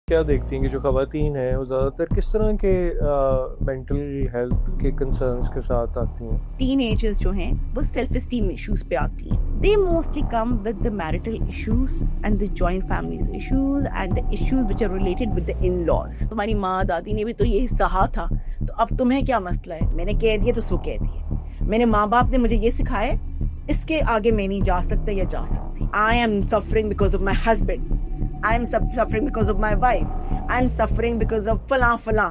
क्या देखती हैं कि जो ख़वातीन हैं वो ज़्यादातर किस तरह के मेंटल हेल्थ के कंसर्न्स के साथ आती हैं? टीनेजर्स जो हैं वो सेल्फ एस्टीम इश्यूज पे आती हैं। They mostly come with the marital issues and the joint families issues and the issues which are related with the in-laws. तुम्हारी माँ दादी ने भी तो यही सहा था, तो अब तुम्हें क्या मसला है? मैंने कह दिया तो सो कह दिया। मेरे माँ बाप ने मुझे ये सिखाया, इसके आगे मैं नहीं जा सकता या जा सकती। आई am suffering because of my husband, I am suffering because of my wife. I am suffering because of फला.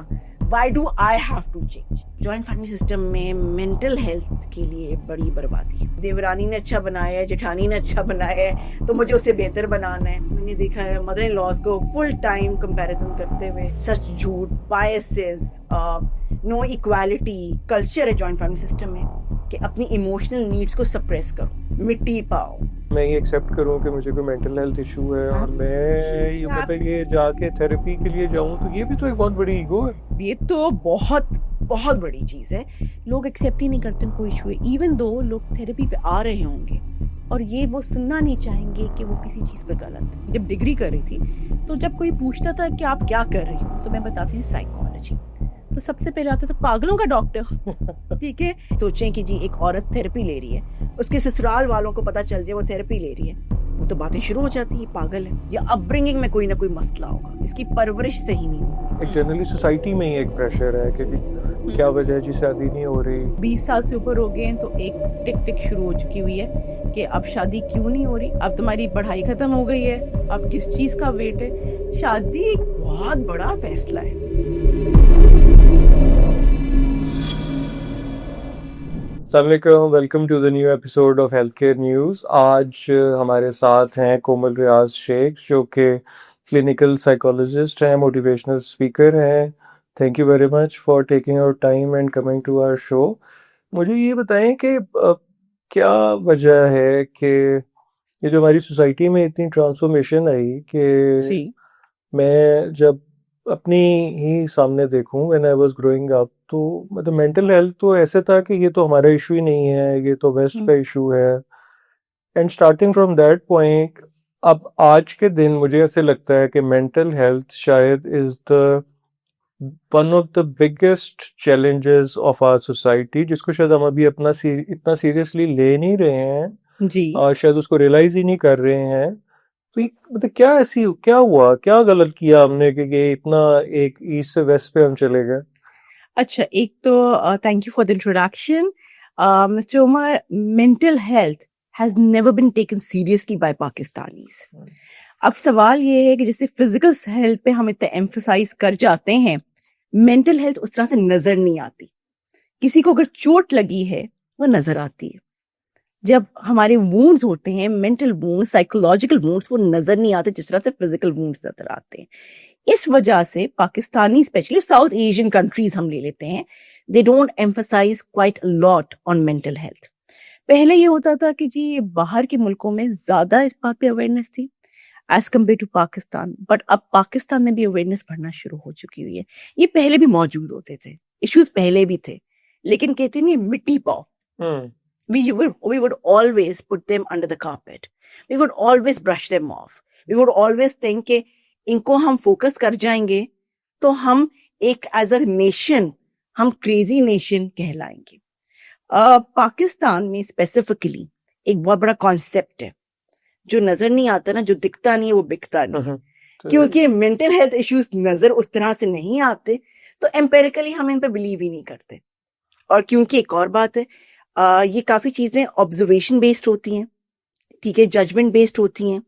Why do I have to change? Joint family system में मेंटल हेल्थ के लिए बड़ी बर्बादी। देवरानी ने अच्छा बनाया है, जेठानी ने अच्छा बनाया है, तो मुझे उससे बेहतर बनाना है। मैंने देखा है मदर इन लॉज को फुल टाइम कंपैरिजन करते हुए, सच झूठ, बायसेस, नो इक्वालिटी कल्चर है जॉइंट फैमिली सिस्टम में कि अपनी इमोशनल नीड्स को सप्रेस करो, मिट्टी पाओ। मैं ये एक्सेप्ट करूं कि मुझे कोई मेंटल हेल्थ इशू है और मैं ये मतलब ये जाके थेरेपी के लिए जाऊं, तो ये भी तो एक बहुत बड़ी ईगो है। ये तो बहुत बहुत बड़ी चीज है। लोग एक्सेप्ट ही नहीं करते कोई इशू है, इवन दो लोग थेरेपी पे आ रहे होंगे और ये वो सुनना नहीं चाहेंगे कि वो किसी चीज पे गलत है। जब डिग्री कर रही थी तो जब कोई पूछता था कि आप क्या कर रही हो, तो मैं बताती थी साइकोलॉजी। तो सबसे पहले आता था पागलों का डॉक्टर। ठीक है, सोचें कि जी एक औरत थेरेपी ले रही है, उसके ससुराल वालों को पता चल जाए वो थेरेपी ले रही है, वो तो बातें शुरू हो जाती है, पागल है, या अपब्रिंगिंग में कोई ना कोई मसला होगा, इसकी परवरिश सही नहीं होगी। एक जनरली सोसाइटी में ही एक प्रेशर है कि क्या वजह है जी शादी नहीं हो रही। 20 साल से ऊपर हो गए हैं तो एक टिक टिक शुरू हो चुकी हुई है कि अब शादी क्यों नहीं हो रही, अब तुम्हारी पढ़ाई खत्म हो गई है, अब किस चीज का वेट है। शादी एक बहुत बड़ा फैसला है। अस्सलामुअलैकुम, welcome to the new episode of health care news. आज हमारे साथ हैं कोमल रियाज शेख, जो कि क्लिनिकल साइकोलॉजिस्ट हैं, मोटिवेशनल स्पीकर हैं। Thank you very much for taking our time and coming to our show. मुझे ये बताएं कि क्या वजह है कि ये जो हमारी सोसाइटी में इतनी ट्रांसफॉर्मेशन आई कि मैं जब अपनी ही सामने देखूं, when I was growing up, तो मतलब मेंटल हेल्थ तो ऐसे था कि ये तो हमारा इशू ही नहीं है, ये तो वेस्ट का इशू है। And starting from that point, अब आज के दिन मुझे ऐसे लगता है कि मेंटल हेल्थ शायद is the one of the biggest challenges of our society, जिसको शायद हम अभी इतना सीरियसली ले नहीं रहे हैं जी, और शायद उसको रियलाइज ही नहीं कर रहे हैं। तो मतलब क्या हुआ, क्या गलत किया हमने कि ये इतना एक ईस्ट से वेस्ट पे हम चले गए? अच्छा, एक तो thank you for the introduction. Mister Umar, mental health has never been taken seriously by Pakistanis. अब सवाल ये है कि जैसे फिजिकल हेल्थ पे हम इतना एम्फसाइज कर जाते हैं, मेंटल हेल्थ उस तरह से नजर नहीं आती। किसी को अगर चोट लगी है वो नजर आती है। जब हमारे वूंड्स होते हैं, मेंटल वूंड्स, साइकोलॉजिकल वूंड्स, वो नजर नहीं आते जिस तरह से फिजिकल वूंड्स नजर आते हैं। इस वजह से Pakistani, specially south Asian countries हम ले लेते हैं, they don't emphasise quite a lot on mental health. पहले ये होता था कि जी बाहर के मुल्कों में ज्यादा इस बात पे अवेयरनेस थी as compared to Pakistan, but अब पाकिस्तान में भी अवेयरनेस बढ़ना शुरू हो चुकी हुई है। ये पहले भी मौजूद होते थे, इश्यूज पहले भी थे, लेकिन कहते नहीं मिट्टी पाओ। We would always put them under the carpet. We would always brush them off. We would always think कि इनको हम फोकस कर जाएंगे तो हम एक एज अ नेशन, हम क्रेजी नेशन कहलाएंगे। पाकिस्तान में स्पेसिफिकली एक बहुत बड़ा कॉन्सेप्ट है, जो नजर नहीं आता ना, जो दिखता नहीं है वो बिकता नहीं। क्योंकि मेंटल हेल्थ इश्यूज नजर उस तरह से नहीं आते, तो एम्पेरिकली हम इन पे बिलीव ही नहीं करते। और क्योंकि एक और बात है, ये काफी चीजें ऑब्जर्वेशन बेस्ड होती हैं, ठीक है, जजमेंट बेस्ड होती हैं,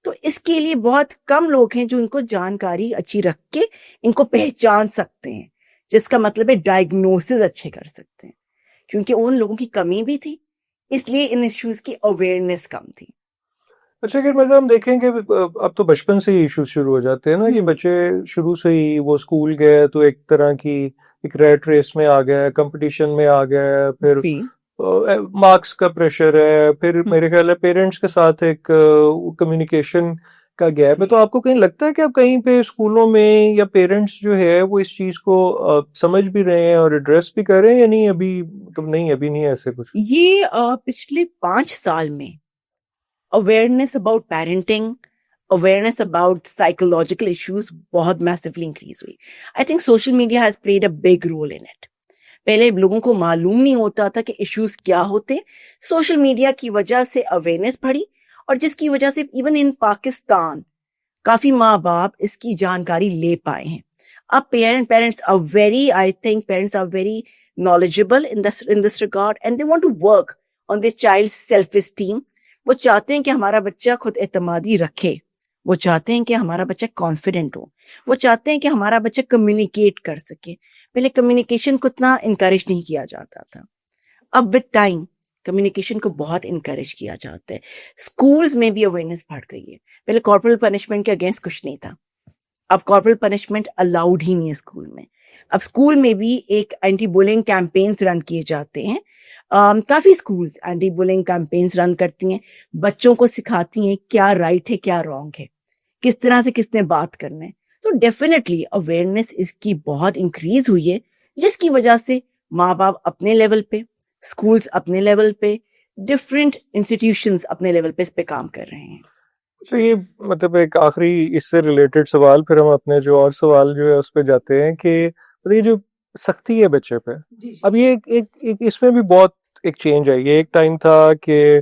तो इसके लिए बहुत कम लोग हैं जो इनको जानकारी अच्छी रख के इनको पहचान सकते हैं, जिसका मतलब है डायग्नोसिस अच्छे कर सकते हैं। क्योंकि उन लोगों की कमी भी थी, इसलिए इन इश्यूज की अवेयरनेस कम थी। अच्छा, अगर मतलब हम देखें कि अब तो बचपन से ही इश्यूज शुरू हो जाते हैं ना, कि बच्चे शुरू से ही वो स्कूल गए तो एक तरह की एक रैट रेस में आ गए, कंपटीशन में आ गए, फिर मार्क्स का प्रेशर है, फिर मेरे ख्याल है पेरेंट्स के साथ एक कम्युनिकेशन का गैप है। तो आपको कहीं लगता है कि अब कहीं पे स्कूलों में या पेरेंट्स जो है वो इस चीज को समझ भी रहे हैं और एड्रेस भी कर रहे हैं, या नहीं अभी, मतलब नहीं अभी नहीं है ऐसे कुछ? ये पिछले 5 साल में awareness about parenting, awareness about psychological issues बहुत massively increase हुई. I think social media has played a big role in it. पहले लोगों को मालूम नहीं होता था कि इश्यूज क्या होते. सोशल मीडिया की वजह से अवेयरनेस बढ़ी और जिसकी वजह से इवन इन पाकिस्तान काफी माँ बाप इसकी जानकारी ले पाए हैं. अब parents are very knowledgeable in this regard and they want to work on their child's self-esteem. वो चाहते हैं कि हमारा बच्चा खुद एतमादी रखे, वो चाहते हैं कि हमारा बच्चा कॉन्फिडेंट हो, वो चाहते हैं कि हमारा बच्चा कम्युनिकेट कर सके. पहले कम्युनिकेशन को इतना इनकरेज नहीं किया जाता था. अब विद टाइम कम्युनिकेशन को बहुत इनकरेज किया जाता है. स्कूल्स में भी अवेयरनेस बढ़ गई है. पहले कॉर्पोरल पनिशमेंट के अगेंस्ट कुछ नहीं था, अब कॉर्पोरल पनिशमेंट अलाउड ही नहीं है स्कूल में. अब स्कूल में भी एक एंटी बुलिंग कैंपेन्स रन किए जाते हैं. काफी schools anti bullying campaigns run करती हैं, बच्चों को सिखाती हैं क्या राइट है क्या रॉन्ग है, किस तरह से किसने बात करना है. तो डेफिनेटली अवेयरनेस इसकी बहुत इंक्रीज हुई है, जिसकी वजह से माँ बाप अपने लेवल पे, स्कूल्स अपने लेवल पे, डिफरेंट इंस्टीट्यूशंस अपने लेवल पे इस पे काम कर रहे हैं. तो ये मतलब एक आखिरी इससे रिलेटेड सवाल, फिर हम अपने जो और सवाल जो है उस पे जाते हैं कि ये जो सख्ती है बच्चे पे, अब ये एक इसमें भी बहुत एक चेंज है. ये एक टाइम था कि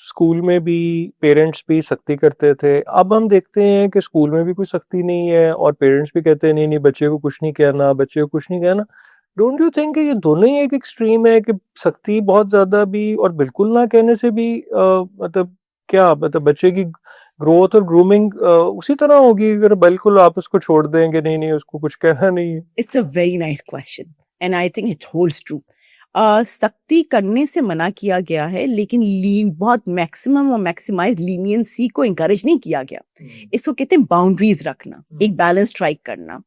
स्कूल में भी पेरेंट्स भी सख्ती करते थे, अब हम देखते हैं कि स्कूल में भी कोई सख्ती नहीं है और पेरेंट्स भी कहते हैं नहीं नहीं बच्चे को कुछ नहीं कहना, बच्चे को कुछ नहीं कहना. डोंट यू थिंक ये दोनों ही एक एक्सट्रीम है कि सख्ती बहुत ज्यादा भी और बिल्कुल ना कहने से भी मतलब बच्चे की ग्रोथ और ग्रूमिंग उसी तरह होगी अगर बिल्कुल आप उसको छोड़ देंगे, नहीं नहीं उसको कुछ कहना नहीं है. It's a very nice question and I think it holds true. सख्ती करने से मना किया गया है, लेकिन बहुत मैक्सिमम और मैक्सिमाइज लीनियंसी को इंकरेज नहीं किया गया. इसको कहते हैं बाउंड्रीज रखना, एक बैलेंस स्ट्राइक करना.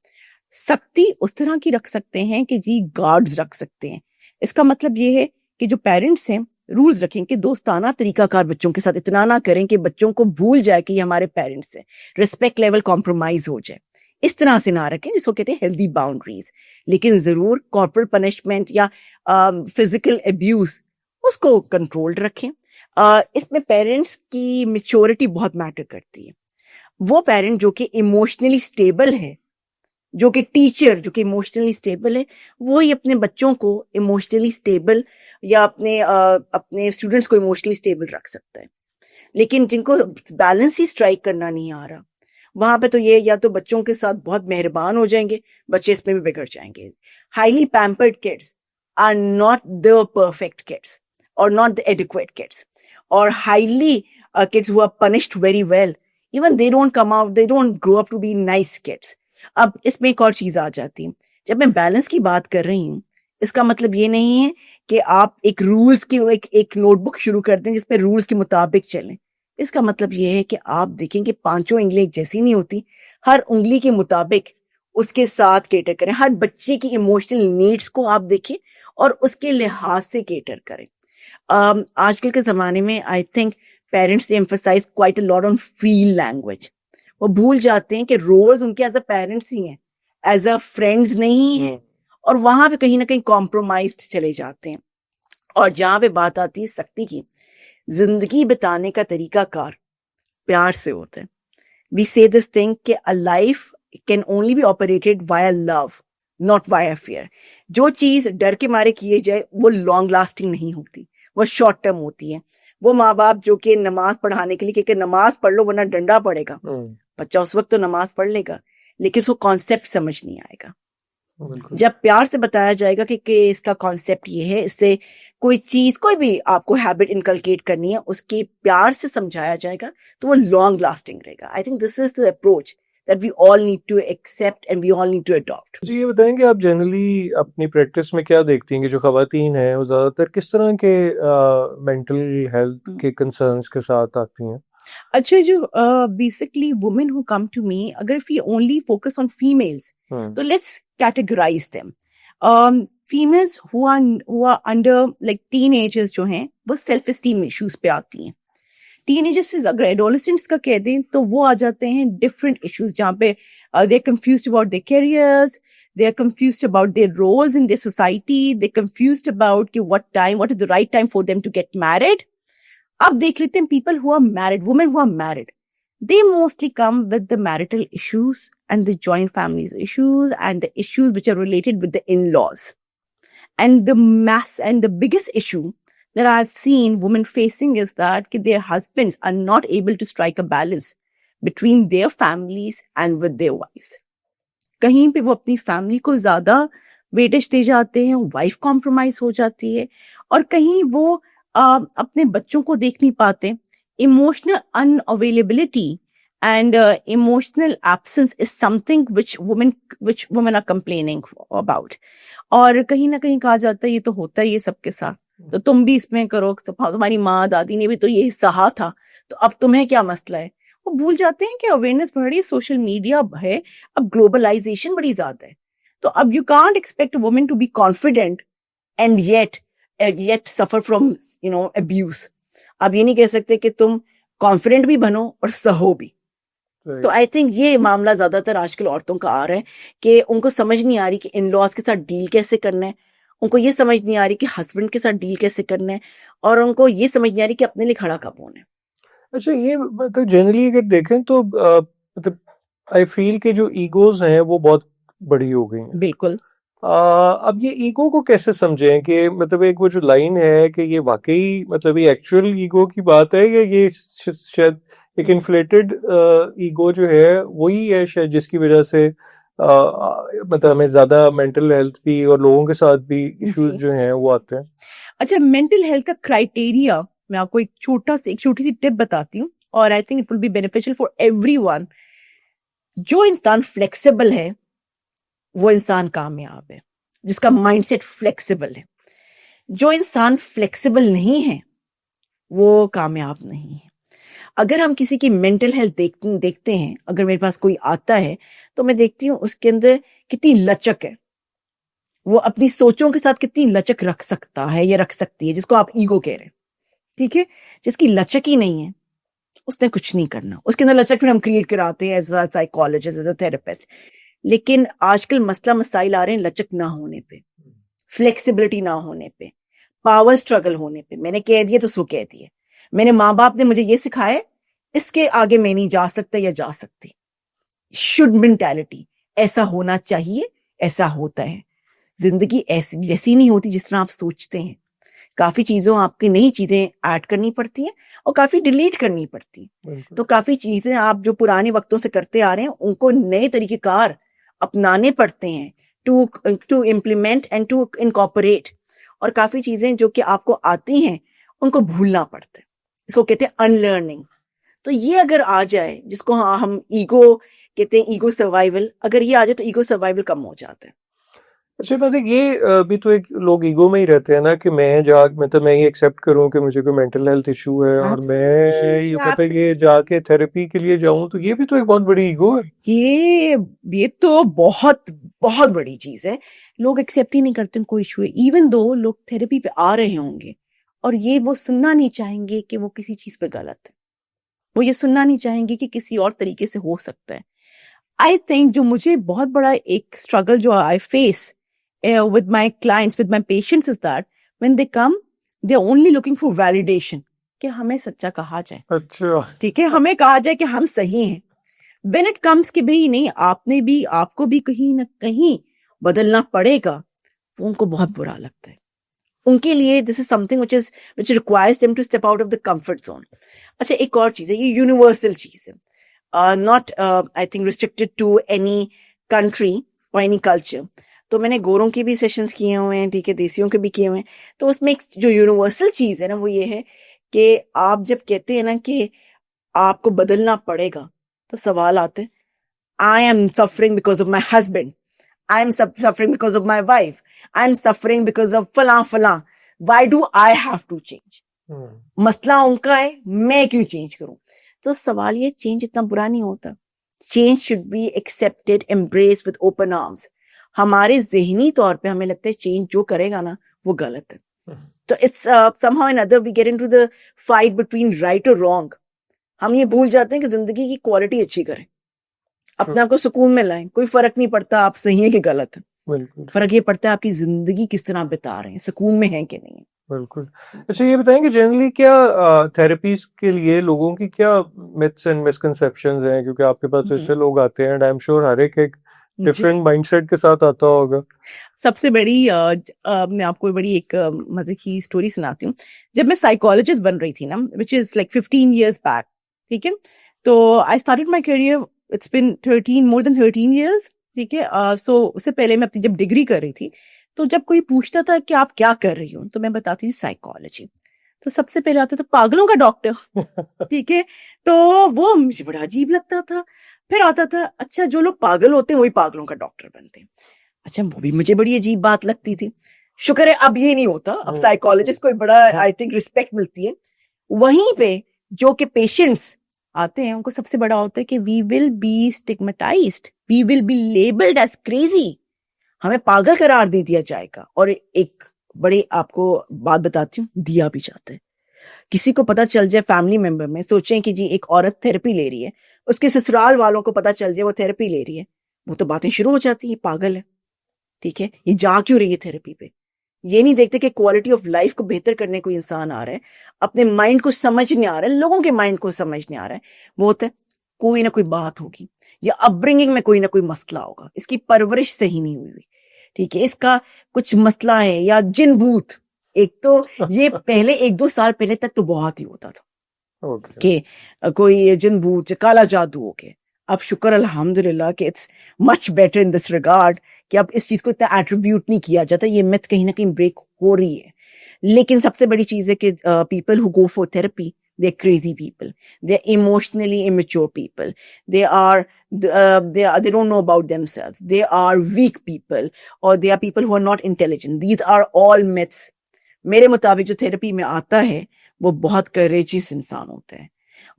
सख्ती उस तरह की रख सकते हैं कि जी गार्ड्स रख सकते हैं. इसका मतलब ये है कि जो पेरेंट्स हैं रूल्स रखें कि दोस्ताना तरीकाकार बच्चों के साथ इतना ना करें कि बच्चों को भूल जाए कि ये हमारे पेरेंट्स हैं, रिस्पेक्ट लेवल कॉम्प्रोमाइज हो जाए. इस तरह से ना रखें, जिसको कहते हैं हेल्दी बाउंड्रीज. लेकिन जरूर कॉर्पोरल पनिशमेंट या फिजिकल अब्यूज उसको कंट्रोल्ड रखें. इसमें पेरेंट्स की मैच्योरिटी बहुत मैटर करती है. वो पेरेंट जो कि इमोशनली स्टेबल है, जो कि टीचर जो कि इमोशनली स्टेबल है, वो ही अपने बच्चों को इमोशनली स्टेबल या अपने स्टूडेंट्स को इमोशनली स्टेबल रख सकता है. लेकिन जिनको बैलेंस ही स्ट्राइक करना नहीं आ रहा, वहां पे तो ये या तो बच्चों के साथ बहुत मेहरबान हो जाएंगे, बच्चे इसमें भी बिगड़ जाएंगे. Highly pampered kids are not the perfect kids और नॉट द एडिक्वेट किड्स. और highly kids who are punished very well, even they don't come out, they don't grow up to be nice kids. अब इसमें एक और चीज आ जाती है. जब मैं बैलेंस की बात कर रही हूँ, इसका मतलब ये नहीं है कि आप एक रूल्स की एक नोटबुक शुरू कर दें जिसपे रूल्स के मुताबिक चलें. इसका मतलब ये है कि आप देखें कि पांचों उंगली एक जैसी नहीं होती, हर उंगली के मुताबिक उसके साथ केटर करें. हर बच्चे की इमोशनल नीड्स को आप देखें और उसके लिहाज से केटर करें. आजकल के जमाने में I think parents emphasise quite a lot on feel language. वो भूल जाते हैं कि रोल्स उनके एज अ पेरेंट्स ही हैं, एज अ फ्रेंड्स नहीं है. और वहां पे कहीं ना कहीं कॉम्प्रोमाइज्ड चले जाते हैं. और जहां पे बात आती है सख्ती की, जिंदगी बिताने का तरीका कार प्यार से होता है. वी से दिस थिंग कि a life can only be operated via love, not via fear. जो चीज डर के मारे किए जाए वो लॉन्ग लास्टिंग नहीं होती, वो शॉर्ट टर्म होती है. वो माँ बाप जो कि नमाज पढ़ाने के लिए कि नमाज पढ़ लो वरना डंडा पड़ेगा, बच्चा उस वक्त तो नमाज पढ़ लेगा, लेकिन उसको कॉन्सेप्ट समझ नहीं आएगा. जब प्यार से बताया जाएगा कि इसका कॉन्सेप्ट ये है, इससे कोई चीज, कोई भी आपको हैबिट इनकलकेट करनी है, उसके प्यार से समझाया जाएगा तो वो लॉन्ग लास्टिंग रहेगा. I think this is the approach that we all need to accept and we all need to adopt. जी ये बताएंगे आप जनरली अपनी प्रैक्टिस में क्या देखती हैं कि जो खवातीन हैं वो ज़्यादातर किस तरह के मेंटल हेल्थ के कंसर्न्स के साथ आती हैं? अच्छा, जो basically women who come to me, अगर we only focus on females तो let's categorise them. Females who are under like teenagers जो हैं वो सेल्फ एस्टीम इश्यूज पे आती हैं. टीनेजर्स से अगर एडोलेसेंट्स का कह दें तो वो आ जाते हैं डिफरेंट इश्यूज जहाँ पे they are confused about their careers, they are confused about their roles in their society, they confused about कि what is the right time for them to get married. अब देख लेते हैं people who are married, women who are married. they mostly come with the marital issues and the joint families issues and the issues which are related with the in-laws. And the biggest issue that I've seen women facing is that their husbands are not able to strike a balance between their families and with their wives. कहीं पे वो अपनी family को ज्यादा weightage दे जाते हैं, wife compromise हो जाती है, और कहीं वो अपने बच्चों को देख नहीं पाते. Emotional unavailability and emotional absence is something which women are complaining about. और कहीं ना कहीं कहा जाता है ये तो होता ही है सबके साथ, तो तुम भी इसमें करो, तुम्हारी माँ दादी ने भी तो यही सहा था, तो अब तुम्हें क्या मसला है. वो भूल जाते हैं कि अवेयरनेस बढ़ रही है, सोशल मीडिया है, अब ग्लोबलाइजेशन बड़ी ज्यादा है, तो अब you can't expect women to be confident and yet suffer from abuse. आप ये नहीं कह सकते कि तुम कॉन्फिडेंट भी बनो और सहो भी. तो आई थिंक ये मामला ज्यादातर आजकल औरतों का आ रहा है कि उनको समझ नहीं आ रही कि इन लॉज के साथ डील कैसे करना है, उनको ये समझ नहीं आ रही कि हस्बैंड के साथ डील कैसे करना है, और उनको ये समझ नहीं आ रही कि अपने लिए खड़ा कब होना है. अच्छा, ये मतलब जनरली अगर देखें तो मतलब आई फील कि जो ईगोज हैं वो बहुत बड़ी हो गई हैं. बिल्कुल. अब ये ईगो को कैसे समझें कि मतलब एक वो जो लाइन है कि ये वाकई मतलब ये एक्चुअल ईगो की बात है, या ये शायद एक इन्फ्लेटेड ईगो जो है वही है शायद जिसकी वजह से मतलब हमें ज्यादा मेंटल हेल्थ भी और लोगों के साथ भी इश्यूज जो हैं वो आते हैं. अच्छा, मेंटल हेल्थ का क्राइटेरिया मैं आपको एक छोटी सी टिप बताती हूँ, और I think it will be beneficial for everyone. जो इंसान फ्लेक्सिबल है वो इंसान कामयाब है, जिसका माइंडसेट फ्लेक्सिबल है. जो इंसान फ्लेक्सिबल नहीं है वो कामयाब नहीं है. अगर हम किसी की मेंटल हेल्थ देखते हैं, अगर मेरे पास कोई आता है तो मैं देखती हूँ उसके अंदर कितनी लचक है, वो अपनी सोचों के साथ कितनी लचक रख सकता है या रख सकती है, जिसको आप ईगो कह रहे हैं. ठीक है, जिसकी लचक ही नहीं है उसने कुछ नहीं करना. उसके अंदर लचक फिर हम क्रिएट कराते हैं as a psychologist, as a therapist. लेकिन आजकल मसाइल आ रहे हैं लचक ना होने पे, फ्लेक्सिबिलिटी ना होने पे, पावर स्ट्रगल होने पे. मैंने कह दिया तो सो कह दिया. मेरे माँ बाप ने मुझे ये सिखाया, इसके आगे मैं नहीं जा सकता या जा सकती. शुड मेंटालिटी, ऐसा होना चाहिए, ऐसा होता है. जिंदगी ऐसी जैसी नहीं होती जिस तरह आप सोचते हैं. काफी चीजों आपकी नई चीजें ऐड करनी पड़ती हैं और काफी डिलीट करनी पड़ती हैं. तो काफी चीजें आप जो पुराने वक्तों से करते आ रहे हैं उनको नए तरीकेकार अपनाने पड़ते हैं to implement and to incorporate. और काफी चीजें जो कि आपको आती हैं उनको भूलना पड़ता है. इसको कहते हैं अनलर्निंग. तो ये अगर आ जाए, जिसको हम ईगो कहते हैं, ईगो सर्वाइवल, अगर ये आ जाए तो ईगो सर्वाइवल कम हो जाता है. अच्छा, मतलब ये भी तो एक लोग ईगो में ही रहते हैं ना कि मैं ये एक्सेप्ट करूं कि मुझे कोई मेंटल हेल्थ इशू है और मैं ये कहते हैं कि जाके थेरेपी के लिए जाऊं, तो ये भी तो एक बहुत बड़ी ईगो है. ये तो बहुत बहुत बड़ी चीज है. लोग एक्सेप्ट ही नहीं करते कोई इशू है, इवन दो लोग थेरेपी पे आ रहे होंगे, और ये वो सुनना नहीं चाहेंगे कि वो किसी चीज पे गलत है. वो ये सुनना नहीं चाहेंगे कि किसी और तरीके से हो सकता है. आई थिंक जो मुझे बहुत बड़ा एक स्ट्रगल जो I face with my clients, with my patients is that when they come, they are only looking for validation, कि हमें सच्चा कहा जाए. अच्छा, ठीक है, हमें कहा जाए कि हम सही हैं. When it comes कि भाई नहीं, आपको भी कहीं ना कहीं बदलना पड़ेगा, वो उनको बहुत बुरा लगता है. उनके लिए this is something which requires them to step out of the comfort zone. अच्छा, एक और चीज है, ये यूनिवर्सल चीज है, not I think restricted to any country or any culture. तो मैंने गोरों के भी सेशंस किए हुए हैं, ठीक है, देसियों के भी किए हुए हैं. तो उसमें एक जो यूनिवर्सल चीज है ना वो ये है कि आप जब कहते हैं ना कि आपको बदलना पड़ेगा, तो सवाल आते हैं, I am suffering because of my husband, I am suffering because of my wife, I am suffering because of फला, why do I have to change. मसला उनका है, मैं क्यों चेंज करूं. तो सवाल ये, चेंज इतना बुरा नहीं होता. Change should be accepted, embrace with open arms. हमारे ज़हनी तौर पे हमें लगता है चेंज जो करेगा ना वो गलत है. तो it's somehow or another we get into the fight between right or wrong. हम ये भूल जाते हैं कि जिंदगी की क्वालिटी अच्छी करें, अपने आप को सुकून में लाएं. कोई फर्क नहीं पड़ता आप सही है कि गलत है, फर्क ये पड़ता है आपकी जिंदगी किस तरह बिता रहे हैं, सुकून में है कि नहीं है. बिल्कुल। अच्छा ये बताएं कि जनरली क्या थेरेपीज के लिए लोगों की क्या मिथ्स एंड मिसकंसेप्शंस हैं, क्योंकि आपके पास ऐसे लोग आते हैं एंड आई एम श्योर हर एक जी। डिफरेंट माइंडसेट के साथ आता होगा। सबसे बड़ी मैं आपको बड़ी एक मजे की स्टोरी सुनाती हूँ। जब मैं साइकोलॉजिस्ट बन रही थी ना, which is like 15 years back, ठीक है, तो I started my career, it's been 13 more than 13 years, ठीक है। सो उससे पहले मैं अपनी जब डिग्री कर रही थी, तो जब कोई पूछता था कि आप क्या कर रही हो, तो मैं बताती थी साइकोलॉजी। तो सबसे पहले आता था पागलों का डॉक्टर, ठीक है। तो वो मुझे बड़ा अजीब लगता था। फिर आता था, अच्छा जो लोग पागल होते हैं वही पागलों का डॉक्टर बनते हैं। अच्छा, वो भी मुझे बड़ी अजीब बात लगती थी। शुक्र है अब ये नहीं होता, अब साइकोलॉजिस्ट को बड़ा आई थिंक रिस्पेक्ट मिलती है। वहीं पे जो कि पेशेंट्स आते हैं, उनको सबसे बड़ा होता है कि we will be stigmatised, we will be labelled as crazy, हमें पागल करार दे दिया जाएगा। और एक बड़े आपको बात बताती हूँ, दिया भी जाता है। किसी को पता चल जाए, फैमिली मेंबर में सोचें कि जी एक औरत थेरेपी ले रही है, उसके ससुराल वालों को पता चल जाए वो थेरेपी ले रही है, वो तो बातें शुरू हो जाती है, पागल है, ठीक है, ये जा क्यों रही है थेरेपी पे। ये नहीं देखते कि क्वालिटी ऑफ लाइफ को बेहतर करने कोई इंसान आ रहा है, अपने माइंड को समझ नहीं आ रहा है, लोगों के माइंड को समझ नहीं आ रहा है। वो होता है कोई ना कोई बात होगी, या अपब्रिंगिंग में कोई ना कोई मसला होगा, इसकी परवरिश सही नहीं हुई, ठीक है, इसका कुछ मसला है, या जिन भूत। एक तो ये पहले 1-2 साल पहले तक तो बहुत ही होता था कि कोई जिन भूत, काला जादू हो गया। अब शुक्र अल्हम्दुलिल्लाह कि it's much better in this regard कि अब इस चीज को इतना एट्रीब्यूट नहीं किया जाता, ये मिथ कहीं ना कहीं ब्रेक हो रही है। लेकिन सबसे बड़ी चीज है कि people who go for therapy, they're crazy people, they're emotionally immature people, they don't know about themselves, they are weak people, or they are people who are not intelligent. These are all myths. मेरे मुताबिक जो therapy में आता है वो बहुत courageous इंसान होता है।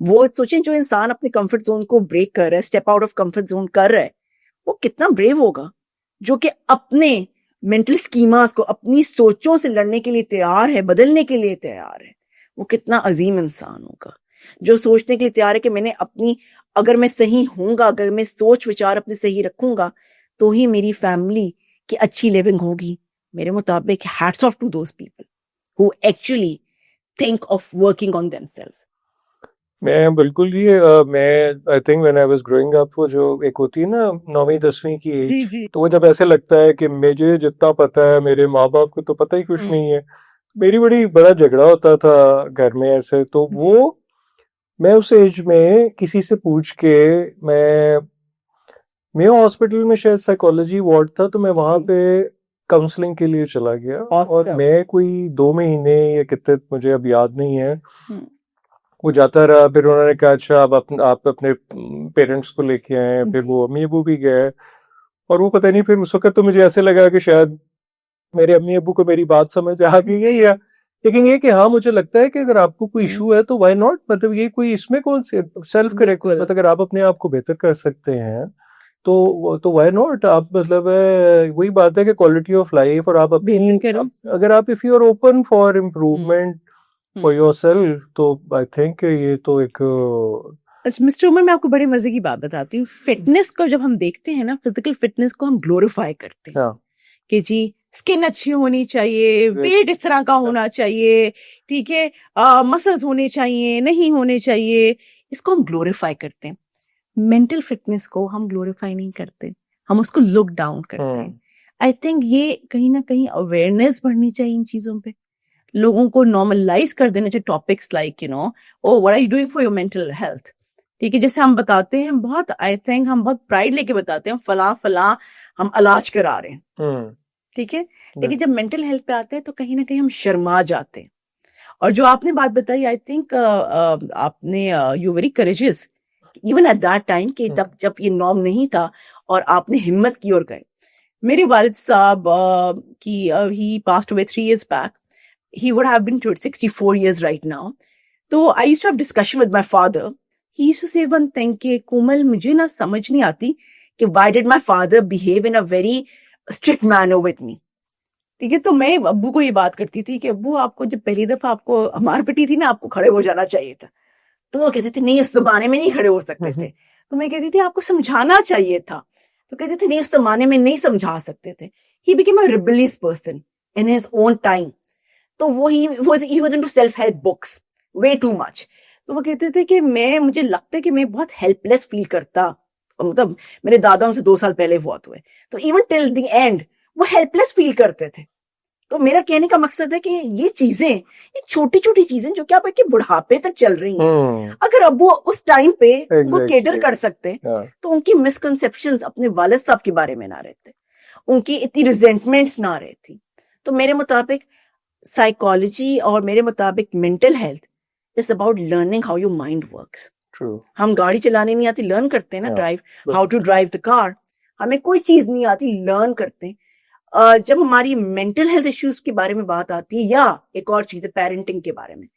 वो सोचें, जो इंसान अपने कंफर्ट जोन को ब्रेक कर रहा है, step out of comfort zone कर रहा है, वो कितना ब्रेव होगा। जो कि अपने मेंटल स्कीमास को, अपनी सोचों से लड़ने के लिए तैयार है, बदलने के लिए तैयार है, वो कितना अजीम इंसान होगा। जो सोचने के लिए तैयार है कि मैंने अपनी, अगर मैं सही हूंगा, अगर मैं सोच विचार अपने सही रखूंगा, तो ही मेरी फैमिली की अच्छी लिविंग होगी। मेरे मुताबिक hats off to those people who actually think of working on themselves. मैं बिल्कुल ये मैं I think when I was growing up, वो जो एक होती है ना 9वीं 10वीं की एज, जी जी। तो वो जब ऐसे लगता है कि मुझे जितना पता है मेरे माँ बाप को तो पता ही कुछ नहीं है। मेरी बड़ी बड़ा झगड़ा होता था घर में ऐसे, तो वो मैं उस एज में किसी से पूछ के, मैं हॉस्पिटल में शायद साइकोलॉजी वार्ड था, तो मैं वहां पे काउंसलिंग के लिए चला गया। और मैं कोई 2 महीने या कितने, मुझे अब याद नहीं है, वो जाता रहा। फिर उन्होंने कहा अच्छा आप अपने पेरेंट्स को लेके आए। फिर वो अम्मी अबू भी गए, और वो पता नहीं, फिर उस वक्त तो मुझे ऐसे लगा कि शायद मेरे अम्मी अबू को मेरी बात समझ आ गई है, या लेकिन ये कि हाँ, मुझे लगता है कि अगर आपको कोई इशू है तो व्हाई नॉट, मतलब ये कोई इसमें कौन से सेल्फ करेक्ट, मतलब अगर आप अपने आप को बेहतर कर सकते हैं तो व्हाई नॉट। आप मतलब वही बात है कि क्वालिटी ऑफ लाइफ, और आप अपनी, अगर आप if you are open for improvement for yourself, तो आई थिंक ये तो एक मिस्टर उमर, मैं आपको बड़े मजे की बात बताती हूँ। फिटनेस को जब हम देखते हैं ना, फिजिकल फिटनेस को हम ग्लोरीफाई करते हैं कि जी स्किन अच्छी होनी चाहिए, वेट इस तरह का होना चाहिए, ठीक है, मसल्स होने चाहिए, नहीं होने चाहिए, इसको हम ग्लोरीफाई करते हैं। मेंटल फिटनेस को हम ग्लोरीफाई नहीं करते, हम उसको लुक डाउन करते हैं। आई थिंक ये कहीं ना कहीं अवेयरनेस बढ़नी चाहिए इन चीजों पे, लोगों को नॉर्मलाइज कर देना चाहिए topics like oh what are you doing for your mental health, ठीक है। जैसे हम बताते हैं बहुत, आई थिंक हम बहुत प्राइड लेके बताते हैं फला फला हम इलाज करा रहे हैं, ठीक है, लेकिन जब मेंटल हेल्थ पे आते हैं तो कहीं ना कहीं हम शर्मा जाते हैं। और जो आपने बात बताई, आई थिंक आपने you very courageous even at that time, कि तब जब ये नॉर्म नहीं था और आपने हिम्मत की और गए। मेरे वालिद साहब की ही passed away 3 years back, he would have been 64 years right now. तो I used to have discussion with my father. He used to say one thing कि कोमल, मुझे ना समझ नहीं आती कि why did my father behave in a very strict manner with me, ठीक है। तो मैं अब्बू को ये बात करती थी कि अब्बू, आपको जब पहली दफा आपको मार पिटी थी ना, आपको खड़े हो जाना चाहिए था। तो वो कहते थे नहीं, उस जमाने में नहीं खड़े हो सकते थे। तो मैं कहती थी आपको समझाना चाहिए था। तो कहते थे नहीं, उस जमाने में नहीं समझा सकते थे। He became a rebellious person in his own time. तो वो he was into self help books way too much. तो वो कहते थे कि मुझे लगता है कि मैं बहुत हेल्पलेस फील करता, मतलब मेरे दादाओं से 2 साल पहले बहुत हुए, तो इवन टिल द एंड वो हेल्पलेस फील करते थे। तो मेरा कहने का मकसद है कि ये चीजें, ये छोटी छोटी चीजें जो कि आप आपके बुढ़ापे तक चल रही हैं, अगर अब वो उस टाइम पे वो केटर कर सकते तो उनकी मिसकंसेप्शंस अपने वालिद साहब के बारे में ना रहते, उनकी इतनी रिजेंटमेंट्स ना रहती। तो मेरे मुताबिक साइकोलॉजी और मेरे मुताबिक mental health is about learning how your mind works. हम गाड़ी चलाने नहीं आती, लर्न करते हैं ना, drive, how to drive the car. हमें कोई चीज नहीं आती, लर्न करते हैं। जब हमारी मेंटल हेल्थ इश्यूज के बारे में बात आती है, या एक और चीज है पेरेंटिंग के बारे में,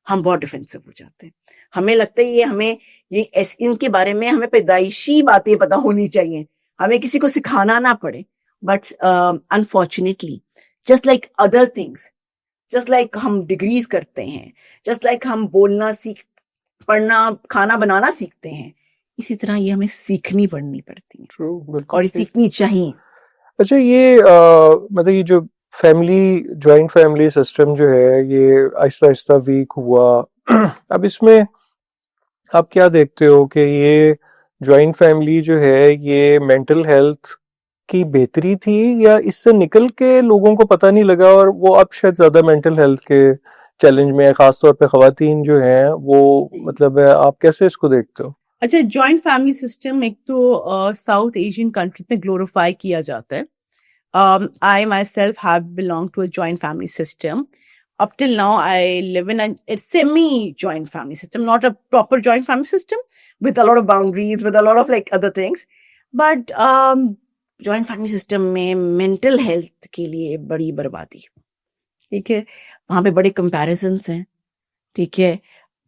हम बहुत डिफेंसिव हो जाते हैं। हमें लगता है इनके बारे में हमें पैदाइशी बातें पता होनी चाहिए, हमें किसी को सिखाना ना पड़े। But unfortunately just like other things, just like हम डिग्रीज करते हैं, जस्ट लाइक हम बोलना पढ़ना खाना बनाना सीखते हैं, इसी तरह ये हमें सीखनी पड़नी पड़ती है और ये सीखनी चाहिए। अच्छा, ये मतलब ये जो जॉइंट फैमिली सिस्टम जो है ये आहिस्ता आहिस्ता वीक हुआ अब इसमें आप क्या देखते हो कि ये जॉइंट फैमिली जो है ये मेंटल हेल्थ की बेहतरी थी, या इससे निकल के लोगों को पता नहीं लगा और वो अब शायद ज्यादा मेंटल हेल्थ के चैलेंज में है, खासतौर पे खवातीन जो हैं वो, मतलब आप कैसे इसको देखते हो? अच्छा, जॉइंट फैमिली सिस्टम एक तो साउथ एशियन कंट्री में ग्लोरीफाई किया जाता है। I myself have belonged to a joint family system. Up till now, I live in a semi-joint family system, not a proper joint family system, with a lot of boundaries, with a lot of like other things. But joint family system में mental health के लिए बड़ी बर्बादी, ठीक है। वहाँ पे बड़े comparisons हैं, ठीक है।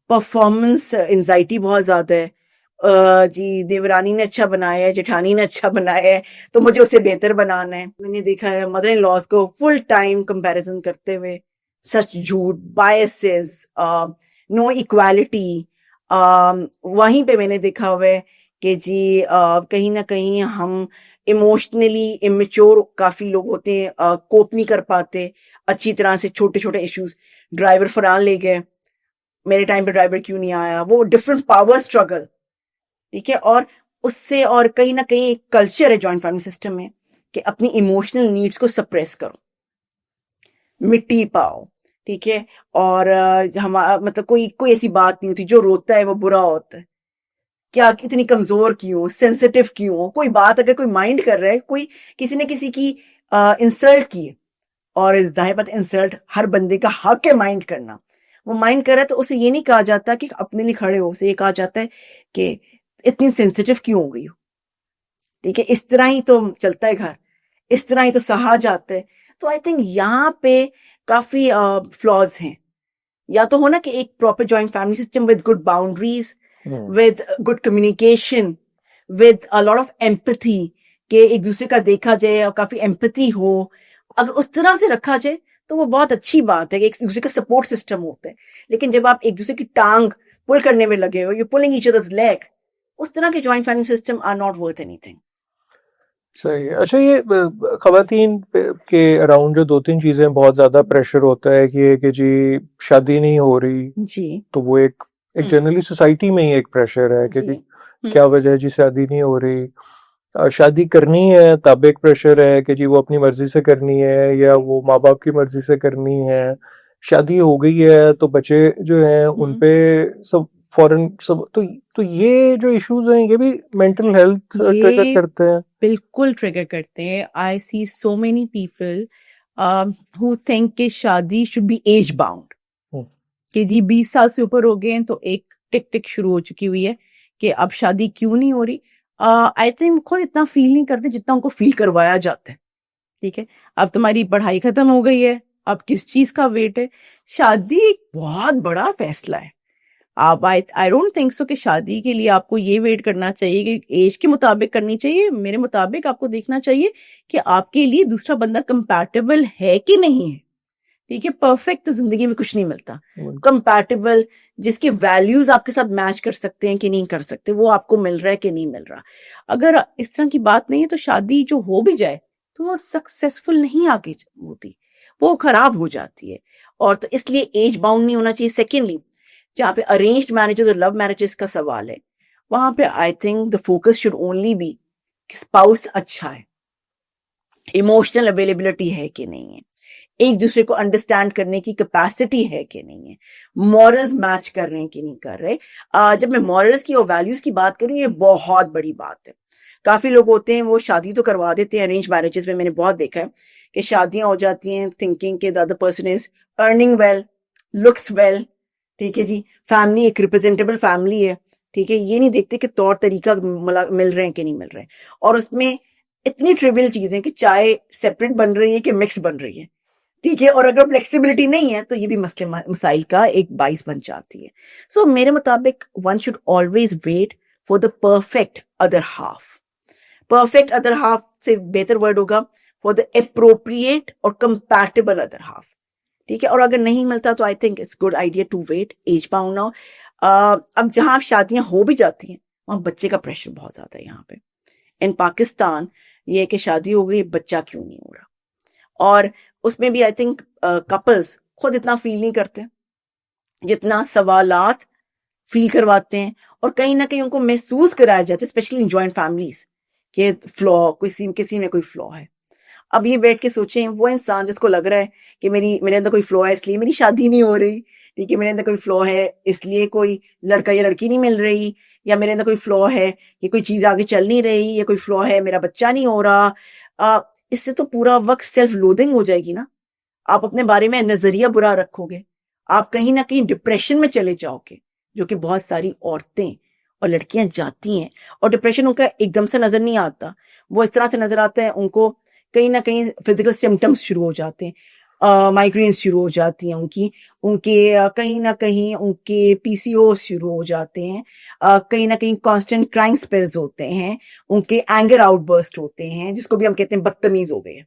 परफॉर्मेंस एंजाइटी बहुत ज्यादा है। जी देवरानी ने अच्छा बनाया है, जेठानी ने अच्छा बनाया है, तो मुझे उससे बेहतर बनाना है। मैंने देखा है मदर इन लॉज को फुल टाइम कंपैरिजन करते हुए, सच झूठ, बायसेस, नो इक्वालिटी। वहीं पे मैंने देखा हुआ है कि जी कहीं ना कहीं हम इमोशनली इमेच्योर काफी लोग होते हैं, कोप नहीं कर पाते अच्छी तरह से छोटे छोटे इश्यूज। ड्राइवर फरान ले गए, मेरे टाइम पे ड्राइवर क्यों नहीं आया, वो डिफरेंट पावर स्ट्रगल, ठीक है। और उससे और कहीं ना कहीं एक कल्चर है जॉइंट फैमिली सिस्टम में कि अपनी इमोशनल नीड्स को सप्रेस करो, मिट्टी पाओ, ठीक है। और हमारा मतलब कोई ऐसी बात नहीं होती, जो रोता है वो बुरा होता है, क्या इतनी कमजोर क्यों, सेंसिटिव क्यों। कोई बात अगर कोई माइंड कर रहा है, कोई किसी ने किसी की इंसल्ट की, और जाहिर बात इंसल्ट हर बंदे का हक है माइंड करना, वो माइंड कर रहा है तो उसे ये नहीं कहा जाता कि अपने लिए खड़े हो, उसे ये कहा जाता है कि इतनी सेंसिटिव क्यों हो गई हो, ठीक है। इस तरह ही तो चलता है घर, इस तरह ही तो सहा जाता है। तो आई थिंक यहाँ पे काफी फ्लॉज हैं। या तो हो ना कि एक proper joint family system with good boundaries, with good communication, with a lot of empathy, कि एक दूसरे का देखा जाए और काफी एम्पैथी हो। अगर उस तरह से रखा जाए तो वो बहुत अच्छी बात है कि एक दूसरे का सपोर्ट सिस्टम होता है। लेकिन जब आप एक दूसरे की टांग पुल करने में लगे हो, you pulling each others leg, उस तरह के joint family system are not worth anything. सही है। अच्छा, ये खवातीन के अराउंड जो 2-3 चीजें बहुत ज्यादा प्रेशर होता है कि जी शादी नहीं हो रही जी, तो वो एक जनरली सोसाइटी में ही एक प्रेशर है कि क्या वजह है जी शादी नहीं हो रही। शादी करनी है तब एक प्रेशर है कि जी वो अपनी मर्जी से करनी है या वो माँ बाप की मर्जी से करनी है। शादी हो गई है तो बच्चे जो हैं उनपे सब फॉरेन सब, तो ये जो इश्यूज हैं ये भी मेंटल हेल्थ ट्रिगर करते हैं। बिल्कुल ट्रिगर करते हैं। I see so many people who think कि शादी शुड बी एज बाउंड, कि जी 20 साल से ऊपर हो गए हैं तो एक टिक टिक शुरू हो चुकी हुई है कि अब शादी क्यों नहीं हो रही। आई थिंक खुद इतना फील नहीं करते जितना उनको फील करवाया जाता है, ठीक है। अब तुम्हारी पढ़ाई खत्म हो गई है, अब किस चीज का वेट है। शादी एक बहुत बड़ा फैसला है। आप आई डोंट थिंक सो कि शादी के लिए आपको ये वेट करना चाहिए कि एज के मुताबिक करनी चाहिए। मेरे मुताबिक आपको देखना चाहिए कि आपके लिए दूसरा बंदा कंपैटिबल है कि नहीं है, ठीक है। परफेक्ट तो जिंदगी में कुछ नहीं मिलता। कंपैटिबल, जिसके वैल्यूज आपके साथ मैच कर सकते हैं कि नहीं कर सकते, वो आपको मिल रहा है कि नहीं मिल रहा। अगर इस तरह की बात नहीं है तो शादी जो हो भी जाए तो वो सक्सेसफुल नहीं आगे होती, वो खराब हो जाती है। और तो इसलिए एज बाउंड नहीं होना चाहिए। सेकेंडली, जहाँ पे अरेंज्ड मैरिजेस और लव मैरिजेस का सवाल है, वहां पे I think the focus should only be कि स्पाउस अच्छा है, इमोशनल अवेलेबिलिटी है कि नहीं है, एक दूसरे को अंडरस्टैंड करने की कैपेसिटी है कि नहीं है, मॉरल्स मैच कर रहे हैं कि नहीं कर रहे। जब मैं मॉरल्स की और वैल्यूज की बात करूं, ये बहुत बड़ी बात है। काफी लोग होते हैं वो शादी तो करवा देते हैं, अरेंज मैरिजेस में मैंने बहुत देखा है कि शादियां हो जाती हैं थिंकिंग के the other person is earning well, looks well, ठीक है जी, फैमिली एक रिप्रेजेंटेबल फैमिली है, ठीक है, ये नहीं देखते कि तौर तरीका मिल रहे हैं कि नहीं मिल रहे हैं। और उसमें इतनी ट्रिवियल चीजें कि चाय सेपरेट बन रही है कि मिक्स बन रही है, ठीक है, और अगर फ्लेक्सिबिलिटी नहीं है तो ये भी मसले मसाइल का एक बाइस बन जाती है। सो मेरे मुताबिक one should always wait for the perfect other half. Perfect other half से बेहतर वर्ड होगा फॉर द अप्रोप्रिएट और कंपैटिबल अदर हाफ, ठीक है। और अगर नहीं मिलता तो I think it's good idea to wait, age bound now. अब जहां शादियां हो भी जाती हैं वहां बच्चे का प्रेशर बहुत ज्यादा है। यहाँ पे इन पाकिस्तान ये है कि शादी हो गई, बच्चा क्यों नहीं हो रहा, और उसमें भी आई थिंक कपल्स खुद इतना फील नहीं करते जितना सवालात फील करवाते हैं, और कहीं ना कहीं उनको महसूस कराया जाता है, स्पेशली इन जॉइंट फैमिलीज, कि फ्लॉ किसी में कोई फ्लॉ है। अब ये बैठ के सोचें, वो इंसान जिसको लग रहा है कि मेरे अंदर कोई फ्लॉ है इसलिए मेरी शादी नहीं हो रही, ठीक है, मेरे अंदर कोई फ्लॉ है इसलिए कोई लड़का या लड़की नहीं मिल रही, या मेरे अंदर कोई फ्लॉ है कि कोई चीज आगे चल नहीं रही, या कोई फ्लॉ है मेरा बच्चा नहीं हो रहा, इससे तो पूरा वक्त सेल्फ लोडिंग हो जाएगी ना। आप अपने बारे में नजरिया बुरा रखोगे, आप कहीं ना कहीं डिप्रेशन में चले जाओगे, जो कि बहुत सारी औरतें और लड़कियां जाती हैं। और डिप्रेशन उनका एकदम से नजर नहीं आता, वो इस तरह से नजर आता है, उनको कहीं ना कहीं फिजिकल सिम्टम्स शुरू हो जाते हैं, माइग्रेन्स शुरू हो जाती हैं उनके कहीं ना कहीं उनके पीसीओ शुरू हो जाते हैं, कहीं ना कहीं कांस्टेंट क्राइंग स्पेल्स होते हैं, उनके एंगर आउटबर्स्ट होते हैं, जिसको भी हम कहते हैं बदतमीज हो गए,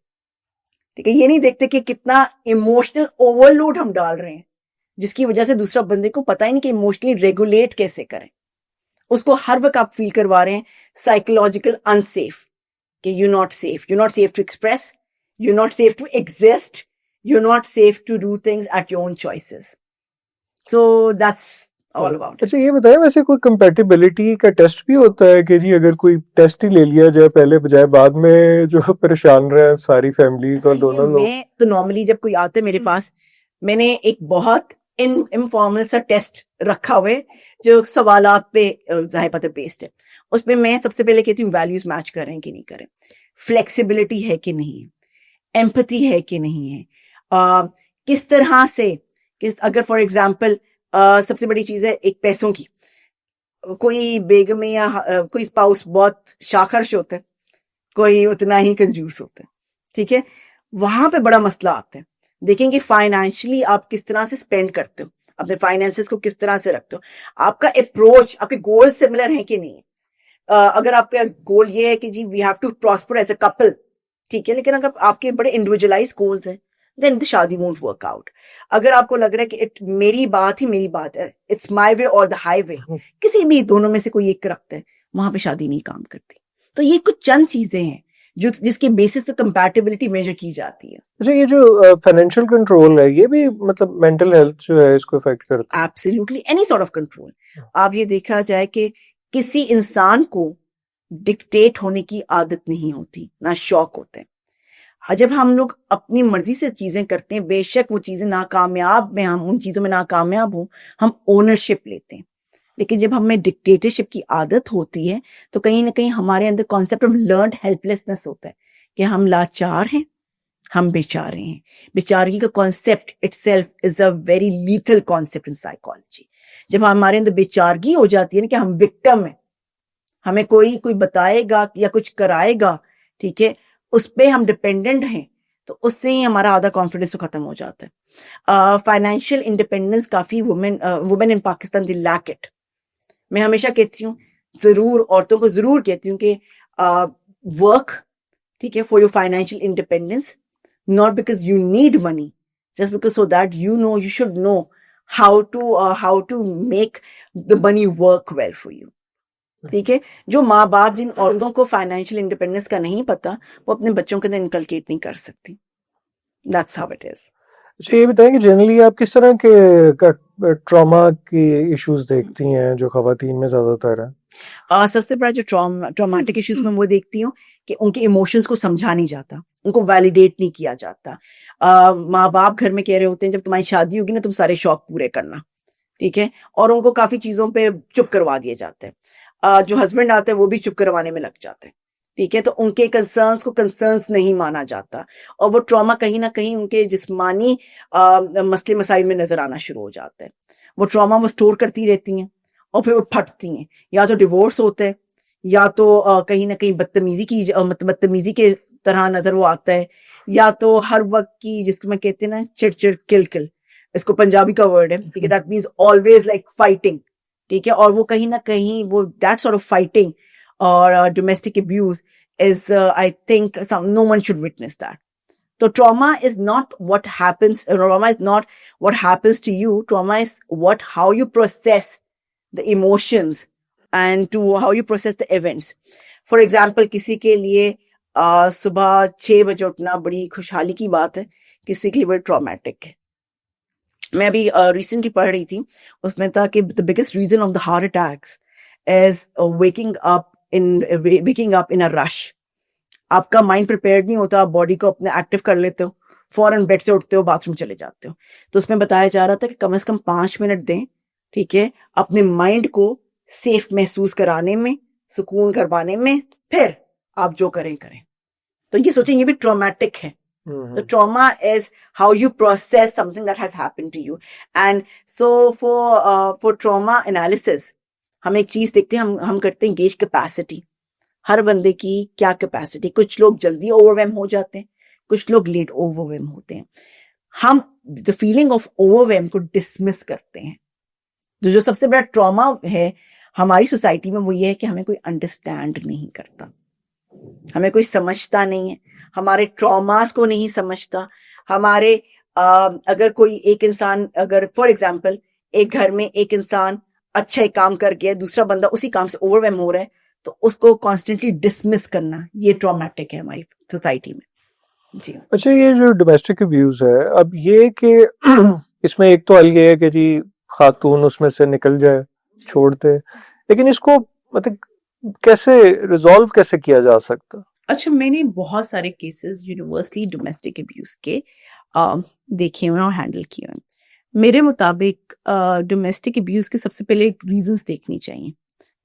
ठीक है। ये नहीं देखते कि कितना इमोशनल ओवरलोड हम डाल रहे हैं, जिसकी वजह से दूसरा बंदे को पता ही नहीं कि इमोशनली रेगुलेट कैसे करें। उसको हर वक्त आप फील करवा रहे हैं साइकोलॉजिकल अनसेफ, कि you not safe to express, you not safe to exist, you're not safe to do things at your own choices. So that's all about it. अच्छा ये बताइए, वैसे कोई कंपैटिबिलिटी का टेस्ट भी होता है कि जी अगर कोई टेस्ट ही ले लिया जाए पहले बजाय बाद में जो परेशान रहे सारी फैमिली का दोनों लोग? मैं तो नॉर्मली जब कोई आते मेरे पास, मैंने एक बहुत इनफॉर्मल सा टेस्ट रखा हुआ है जो सवालात पे जाहिर बात है बेस्ड है। उसमें मैं सबसे पहले कहती हूँ वैल्यूज मैच कर रहे हैं कि नहीं कर रहे, फ्लेक्सिबिलिटी है कि नहीं है, एम्पैथी है कि नहीं है, किस तरह से, अगर फॉर एग्जाम्पल सबसे बड़ी चीज है एक पैसों की, कोई बेगम या कोई स्पाउस बहुत शाखर्श होता है, कोई उतना ही कंजूस होता है, ठीक है, वहां पे बड़ा मसला आता है। देखेंगे फाइनेंशियली आप किस तरह से स्पेंड करते हो, अपने फाइनेंसेस को किस तरह से रखते हो, आपका अप्रोच, आपके गोल सिमिलर है कि नहीं है। अगर आपका गोल ये है कि जी we have to prosper as a couple, ठीक है, लेकिन अगर आपके बड़े इंडिविजुअलाइज गोल्स हैं देन द शादी वोंट वर्क आउट। अगर आपको लग रहा है कि मेरी बात है, इट्स माय वे और द हाईवे, किसी भी दोनों में से कोई एक रखता है, वहां पे शादी नहीं काम करती। तो ये कुछ चंद चीजें हैं जो जिसके बेसिस पे कंपैटिबिलिटी मेजर की जाती है। अच्छा ये जो फाइनेंशियल कंट्रोल है ये भी मतलब मेंटल हेल्थ जो है इसको इफेक्ट करता है? Absolutely, any sort of control. आप ये देखा जाए कि किसी इंसान को डिक्टेट होने की आदत नहीं होती, ना शौक होते हैं। जब हम लोग अपनी मर्जी से चीजें करते हैं, बेशक वो चीजें नाकामयाब में, हम उन चीजों में नाकामयाब हो, हम ओनरशिप लेते हैं। लेकिन जब हमें डिक्टेटरशिप की आदत होती है तो कहीं ना कहीं हमारे अंदर कॉन्सेप्ट ऑफ लर्न्ड हेल्पलेसनेस होता है कि हम लाचार हैं, हम बेचारे हैं। बेचारगी का concept itself is a very lethal concept in psychology. जब हमारे अंदर बेचारगी हो जाती है ना कि हम विक्टिम हैं, हमें कोई बताएगा या कुछ कराएगा, ठीक है, उस पे हम डिपेंडेंट हैं, तो उससे ही हमारा आधा कॉन्फिडेंस तो खत्म हो जाता है। फाइनेंशियल इंडिपेंडेंस काफी women in Pakistan they lack it. मैं हमेशा कहती हूँ, जरूर औरतों को जरूर कहती हूँ कि वर्क, ठीक है, for your financial independence, not because you need money, just because so that you should know how to make the money work well for you, ठीक है। जो माँ बाप जिन औरतों को फाइनेंशियल इंडिपेंडेंस का नहीं पता, वो अपने बच्चों के अंदर इनकलकेट नहीं कर सकती। That's how it is. अच्छा, ये बताएं कि जनरली आप किस तरह के ट्रॉमा की इश्यूज देखती हैं जो खवातीन में ज्यादातर है? सबसे बड़ा जो ट्रॉमेटिक इश्यूज में वो देखती हूँ कि उनके इमोशंस को समझा नहीं जाता, उनको वैलिडेट नहीं किया जाता। माँ बाप घर में कह रहे होते हैं जब तुम्हारी शादी होगी ना तुम सारे शौक पूरे करना, ठीक है, और उनको काफी चीजों पे चुप करवा दिए जाते हैं। जो हस्बैंड आते हैं वो भी चुप करवाने में लग जाते हैं, ठीक है, तो उनके कंसर्न्स को कंसर्न्स नहीं माना जाता और वो ट्रॉमा कहीं ना कहीं उनके जिस्मानी मसले मसाइल में नजर आना शुरू हो जाते हैं। वो ट्रॉमा वो स्टोर करती रहती हैं और फिर वो फटती हैं, या तो डिवोर्स होते हैं या तो कहीं ना कहीं बदतमीजी के तरह नजर वो आता है, या तो हर वक्त की जिसको मैं कहते हैं ना चिड़चिड़ किल, इसको पंजाबी का वर्ड है, ठीक है, that means always like fighting, ठीक है, और वो कहीं ना कहीं वो दैट सॉर्ट ऑफ फाइटिंग और domestic abuse is I think no one should witness that. So trauma is not what happens. Trauma is not what happens to you. Trauma is how you process the emotions and to how you process the events. For example, किसी के लिए सुबह 6 बजे उठना बड़ी खुशहाली की बात है, किसी के लिए बड़ी ट्रॉमेटिक है। मैं अभी रिसेंटली पढ़ रही थी, उसमें था कि the biggest reason of the heart attacks is waking up in a rush. आपका माइंड प्रिपेयर्ड नहीं होता, आप बॉडी को अपने एक्टिव कर लेते हो, फौरन बेड से उठते हो, बाथरूम चले जाते हो। तो उसमें बताया जा रहा था कि कम से कम 5 मिनट दें, ठीक है, अपने माइंड को सेफ महसूस कराने में, सुकून करवाने में, फिर आप जो करें। तो ये सोचें ये भी ट्रॉमेटिक है। The trauma is how you process something that has happened to you. And so for trauma analysis, हम एक चीज देखते हैं, हम करते हैं गेज कैपेसिटी, हर बंदे की क्या कैपेसिटी। कुछ लोग जल्दी ओवरवेम हो जाते हैं, कुछ लोग लेट ओवरवेम होते हैं। हम द फीलिंग ऑफ ओवरवेम को डिसमिस करते हैं। जो सबसे बड़ा ट्रॉमा है हमारी सोसाइटी में वो ये है कि हमें कोई अंडरस्टैंड नहीं करता, हमें कोई समझता नहीं है, हमारे ट्रॉमास को नहीं समझता। हमारे अगर कोई एक इंसान, अगर फॉर एग्जाम्पल एक घर में एक इंसान अच्छा एक काम कर गया, दूसरा बंदा उसी काम से ओवरवेम हो रहा है, तो उसको कॉन्स्टेंटली डिसमिस करना, ये ट्रॉमेटिक है हमारी सोसाइटी में। जी अच्छा, ये जो डोमेस्टिक अब्यूज है, अब ये कि इसमें एक तो हल ये है कि जी खातून उसमें से निकल जाए, छोड़ दे, लेकिन इसको मतलब कैसे रिजॉल्व कैसे किया जा सकता? अच्छा, मैंने बहुत सारे केसेस यूनिवर्सली डोमेस्टिक अब्यूज के देखे हुए और हैंडल किए हुए। मेरे मुताबिक डोमेस्टिक अब्यूज के सबसे पहले रीजंस देखनी चाहिए,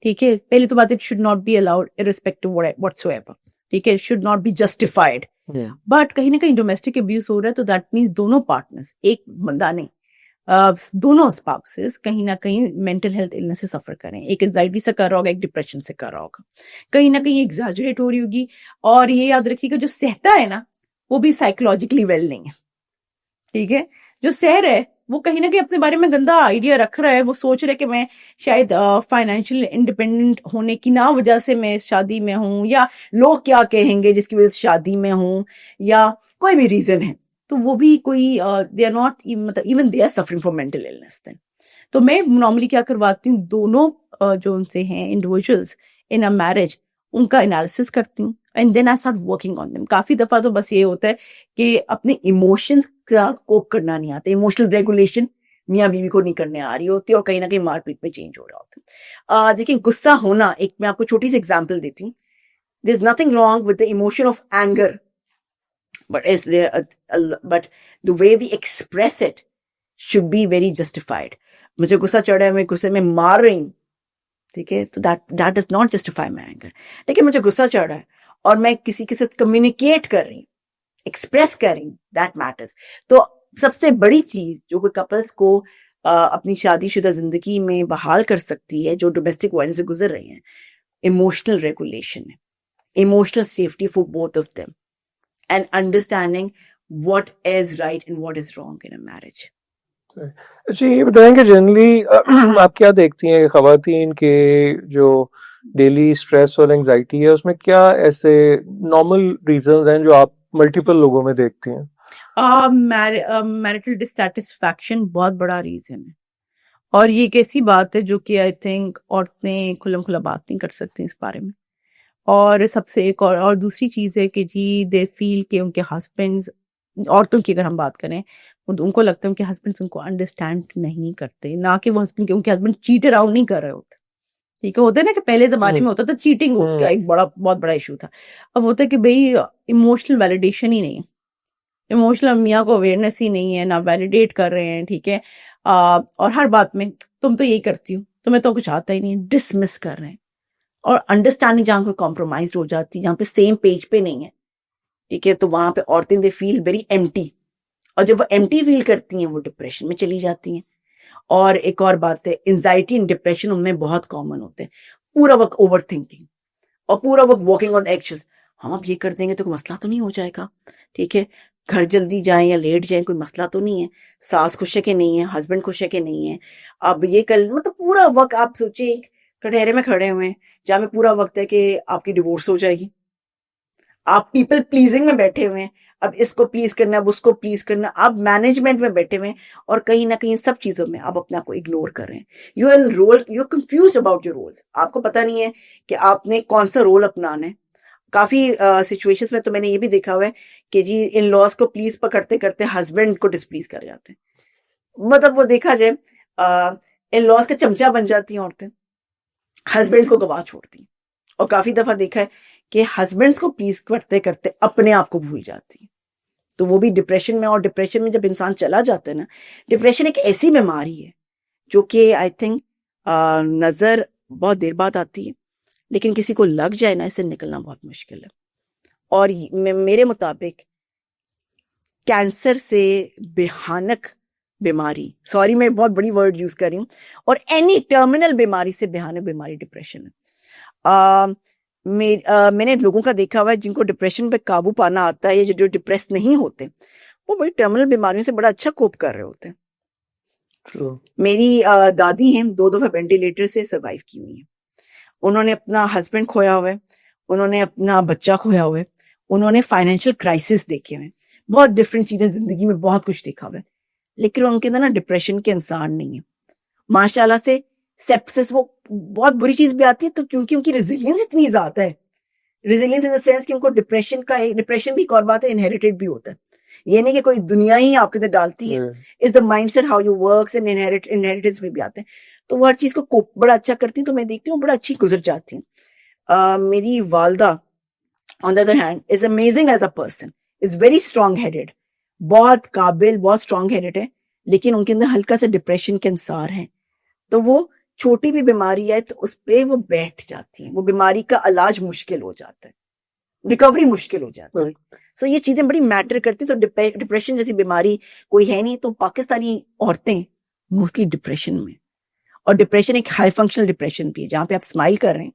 ठीक है। पहली तो बात, it should not be allowed irrespective whatsoever, ठीक है, it should not be justified. But कहीं ना कहीं डोमेस्टिक अब्यूज हो रहा है तो दैट मीन्स दोनों पार्टनर्स, एक बंदा नहीं, दोनों स्पाउसेस कहीं ना कहीं मेंटल हेल्थ इलनेस से सफर करें। एक एंजाइटी से कर रहा होगा, एक डिप्रेशन से कर रहा होगा, कहीं ना कहीं एग्जैजरेट हो रही होगी। और ये याद रखिएगा, जो सहता है ना वो भी साइकोलॉजिकली वेल नहीं है, ठीक है। जो सह रहा है वो कहीं ना कहीं अपने बारे में गंदा आइडिया रख रहा है, वो सोच रहा है कि मैं शायद फाइनेंशियल इंडिपेंडेंट होने की ना वजह से मैं इस शादी में हूं, या लोग क्या कहेंगे जिसकी वजह से शादी में हूं, या कोई भी रीजन है, तो वो भी कोई दे आर नॉट, मतलब even they are suffering from mental illness. तो मैं नॉर्मली क्या करवाती हूँ, दोनों जो उनसे हैं इंडिविजुअल्स इन अ मैरिज, उनका एनालिसिस करती हूँ and then I start working on them. काफी दफा तो बस ये होता है कि अपने इमोशंस के साथ कोप करना नहीं आता, इमोशनल रेगुलेशन मियाँ बीवी को नहीं करने आ रही होती और कहीं ना कहीं मारपीट में चेंज हो रहा होता है। देखिए, गुस्सा होना, एक मैं आपको छोटी सी एग्जाम्पल देती हूँ। There is nothing wrong with the emotion of anger, but the way we express it should be very justified. मुझे गुस्सा चढ़ा है, मैं गुस्से में मार रही हूँ, ठीक है, तो that does not justify my anger. लेकिन मुझे गुस्सा चढ़ा है और मैं किसी के साथ कम्युनिकेट कर रही हूँ, एक्सप्रेस कर रही हूँ, that matters. तो सबसे बड़ी चीज जो कोई कपल्स को अपनी शादीशुदा जिंदगी में बहाल कर सकती है, जो डोमेस्टिक वायलेंस से गुजर रही हैं, इमोशनल रेगुलेशन है, emotional safety for both of them, and understanding what is right and what is wrong in a marriage. अच्छा, ये बताएंगे जनरली आप क्या देखती हैं खवातीन के जो डेली स्ट्रेस और एंजाइटी है, उसमें क्या ऐसे नॉर्मल रीजंस हैं जो आप मल्टीपल लोगों में देखती हैं? मैरिटल डिससैटिस्फैक्शन बहुत बड़ा रीजन है, और ये एक ऐसी बात है जो कि आई थिंक औरतें खुल्लम खुला बात नहीं कर सकती इस बारे में। और सबसे एक और दूसरी चीज है कि जी दे फील कि उनके हस्बैंड्स औरतों की अगर हम बात करें, उनको लगता है उनके हस्बैंड उनको अंडरस्टैंड नहीं करते, ना कि वो हस्बैंड उनके हस्बैंड चीट अराउंड नहीं कर रहे होते। ठीक है, होता है ना कि पहले जमाने में होता था चीटिंग का एक बहुत बड़ा इशू था। अब होता है कि भाई इमोशनल वैलिडेशन ही नहीं है, इमोशनल मियाँ को अवेयरनेस ही नहीं है, ना वैलिडेट कर रहे हैं। ठीक है, और हर बात में तुम तो यही करती हो, तुम्हें तो कुछ आता ही नहीं, डिसमिस कर रहे हैं। और अंडरस्टैंडिंग जहाँ पे कॉम्प्रोमाइज हो जाती है, जहाँ पे सेम पेज पे नहीं है, ठीक है, तो वहां पे औरतें दे फील वेरी एम्प्टी, और जब वो एम्प्टी फील करती हैं वो डिप्रेशन में चली जाती हैं। और एक और बात है, एंजाइटी एंड डिप्रेशन उनमें बहुत कॉमन होते हैं। पूरा वक्त ओवर थिंकिंग और पूरा वक्त वॉकिंग ऑन एक्शंस, हम अब ये कर देंगे तो कोई मसला तो नहीं हो जाएगा, ठीक है, घर जल्दी जाएं या लेट जाएं कोई मसला तो नहीं है, सास खुश है कि नहीं है, हस्बैंड खुश है कि नहीं है, अब ये कर, मतलब पूरा वक्त आप सोचिए एक कटहरे में खड़े हुए हैं जहाँ में पूरा वक्त है कि आपकी डिवोर्स हो जाएगी। आप पीपल प्लीजिंग में बैठे हुए हैं, अब इसको प्लीज करना, अब उसको प्लीज करना, आप मैनेजमेंट में बैठे हुए हैं, और कहीं ना कहीं सब चीजों में आप अपने आप को इग्नोर कर रहे हैं। You are role, you are confuse about your roles, आपको पता नहीं है कि आपने कौन सा रोल अपनाना है। काफी सिचुएशंस में तो मैंने ये भी देखा हुआ है कि जी इन लॉज को प्लीज करते करते हस्बैंड को डिसप्लीज कर जाते हैं। मतलब वो देखा जाए इन लॉज का चमचा बन जाती हैं औरतें, हस्बैंड्स को गवा छोड़ती हैं। और काफी दफा देखा है कि हस्बैंड्स को प्लीज करते करते अपने आप को भूल जाती है, तो वो भी डिप्रेशन में। और डिप्रेशन में जब इंसान चला जाता है ना, डिप्रेशन एक ऐसी बीमारी है जो कि आई थिंक नजर बहुत देर बाद आती है, लेकिन किसी को लग जाए ना, इससे निकलना बहुत मुश्किल है। और मेरे मुताबिक कैंसर से भयानक बीमारी, सॉरी मैं बहुत बड़ी वर्ड यूज कर रही हूँ, और एनी टर्मिनल बीमारी से भयानक बीमारी डिप्रेशन है। मैंने लोगों का देखा हुआ है जिनको डिप्रेशन पे काबू पाना आता है, या जो डिप्रेस नहीं होते, वो बड़ी टर्मिनल बीमारियों से बड़ा अच्छा कोप कर रहे होते हैं। मेरी दादी हैं, 2 दफा वेंटिलेटर से सर्वाइव की हुई है। उन्होंने अपना हस्बैंड खोया हुआ है, उन्होंने अपना बच्चा खोया हुआ है, उन्होंने फाइनेंशियल क्राइसिस देखे हुए, बहुत डिफरेंट चीजें जिंदगी में बहुत कुछ देखा हुआ है, लेकिन उनके अंदर ना डिप्रेशन के इंसान नहीं है माशाल्लाह से। सेप्सिस वो बहुत बुरी चीज भी आती है, तो क्योंकि उनकी रेजिलियंस इतनी ज्यादा है, रेजिलियंस इन द सेंस कि उनको डिप्रेशन भी एक और बात है, इनहेरिटेड भी होता है। ये नहीं कि कोई दुनिया ही आपके अंदर डालती है, is the mindset how you works, and inheritance में भी आते हैं। तो वो हर चीज को बड़ा अच्छा करती हैं, तो मैं देखती हूँ बड़ा अच्छी गुजर जाती हैं। मेरी वालदा on the other hand is amazing as a person, is very strong headed, बहुत काबिल, बहुत स्ट्रॉन्ग हेडेड है, लेकिन उनके अंदर हल्का सा डिप्रेशन के अंसार हैं। तो वो छोटी भी बीमारी है तो उस पे वो बैठ जाती है, वो बीमारी का इलाज मुश्किल हो जाता है, रिकवरी मुश्किल हो जाती है। सो ये चीजें बड़ी मैटर करती है। तो डिप्रेशन जैसी बीमारी कोई है नहीं, तो पाकिस्तानी औरतें मोस्टली डिप्रेशन में, और डिप्रेशन एक हाई फंक्शनल डिप्रेशन भी है, जहां पे आप स्माइल कर रहे हैं,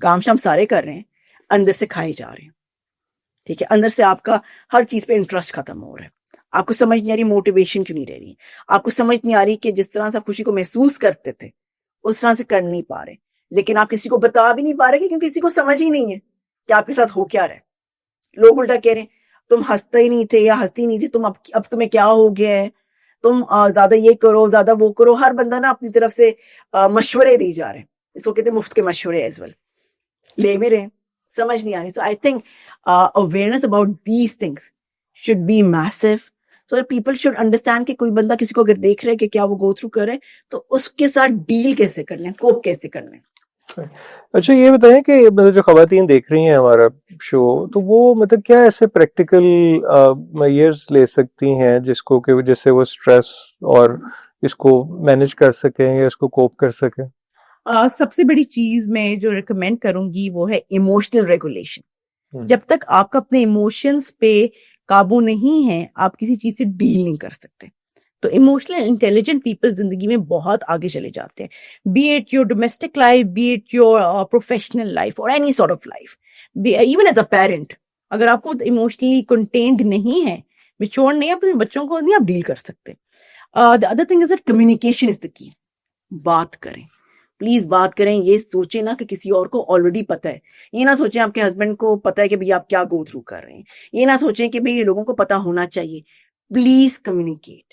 काम शाम सारे कर रहे हैं, अंदर से खाए जा रहे हैं, ठीक है, अंदर से आपका हर चीज पे इंटरेस्ट खत्म हो रहा है, आपको समझ नहीं आ रही मोटिवेशन क्यों नहीं रह रही, आपको समझ नहीं आ रही कि जिस तरह से आप खुशी को महसूस करते थे उस तरह से कर नहीं पा रहे, लेकिन आप किसी को बता भी नहीं पा रहे क्योंकि किसी को समझ ही नहीं है कि आपके साथ हो क्या रहा है। लोग उल्टा कह रहे हैं तुम हंसते ही नहीं थे या हंसती नहीं थी, तुम अब तुम्हें क्या हो गया है, तुम ज्यादा ये करो, ज्यादा वो करो। हर बंदा ना अपनी तरफ से मशवरे दी जा रहे हैं, इसको कहते हैं मुफ्त के मशवरे एज वेल, ले भी रहे हैं, समझ नहीं आ रही। So I think awareness about these things should be massive, so people should understand कि कोई बंदा किसी को अगर देख रहे हैं कि क्या वो गो थ्रू कर रहे हैं, तो उसके साथ डील कैसे कर लें, कोप कैसे कर लें। अच्छा ये बताएं कि मतलब जो खवातीन देख रही हैं हमारा शो, तो वो मतलब क्या ऐसे प्रैक्टिकल मेजर्स ले सकती हैं जिसको कि जिससे वो स्ट्रेस और इसको मैनेज कर सकें या इसको कोप कर सकें? सबसे बड़ी चीज मैं जो रिकमेंड करूंगी वो है इमोशनल रेगुलेशन। जब तक आपका अपने इमोशंस पे काबू नहीं है, आप किसी चीज से डील नहीं कर सकते। तो इमोशनल इंटेलिजेंट पीपल जिंदगी में बहुत आगे चले जाते हैं, be it your domestic life, be it your professional life और any sort of life, even as a parent. अगर आपको इमोशनली कंटेन्ड नहीं है, मेच्योर नहीं है, अपने बच्चों को नहीं आप डील कर सकते। The other thing is that communication is the key. बात करें, प्लीज बात करें। ये सोचे ना कि किसी और को ऑलरेडी पता है, ये ना सोचें आपके हस्बैंड को पता है कि भैया आप क्या गो थ्रू कर रहे हैं, ये ना सोचें कि भाई ये लोगों को पता होना चाहिए। Please communicate,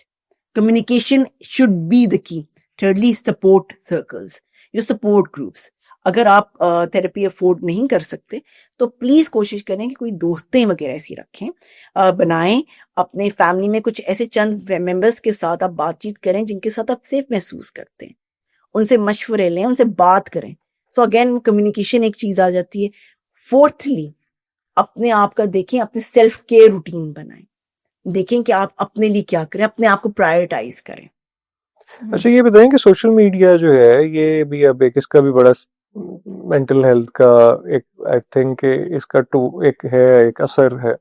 communication should be the key. Thirdly, support circles, your support groups. अगर आप थेरेपी अफोर्ड नहीं कर सकते तो प्लीज कोशिश करें कि कोई दोस्तें वगैरह ऐसी रखें, बनाएं। अपने फैमिली में कुछ ऐसे चंद मेंबर्स के साथ आप बातचीत करें जिनके साथ आप सेफ महसूस करते हैं, उनसे मशवरे लें, उनसे बात करें। सो अगेन कम्युनिकेशन एक चीज आ जाती है। फोर्थली, अपने आप का देखें, अपने सेल्फ केयर रूटीन बनाएं, देखें कि आप अपने लिए क्या करें, अपने आप को प्रायोरिटाइज करें। अच्छा, ये बताएं कि सोशल मीडिया जो है ये भी अब एक इसका भी बड़ा मेंटल हेल्थ का एक, आई थिंक इसका एक है, एक असर है।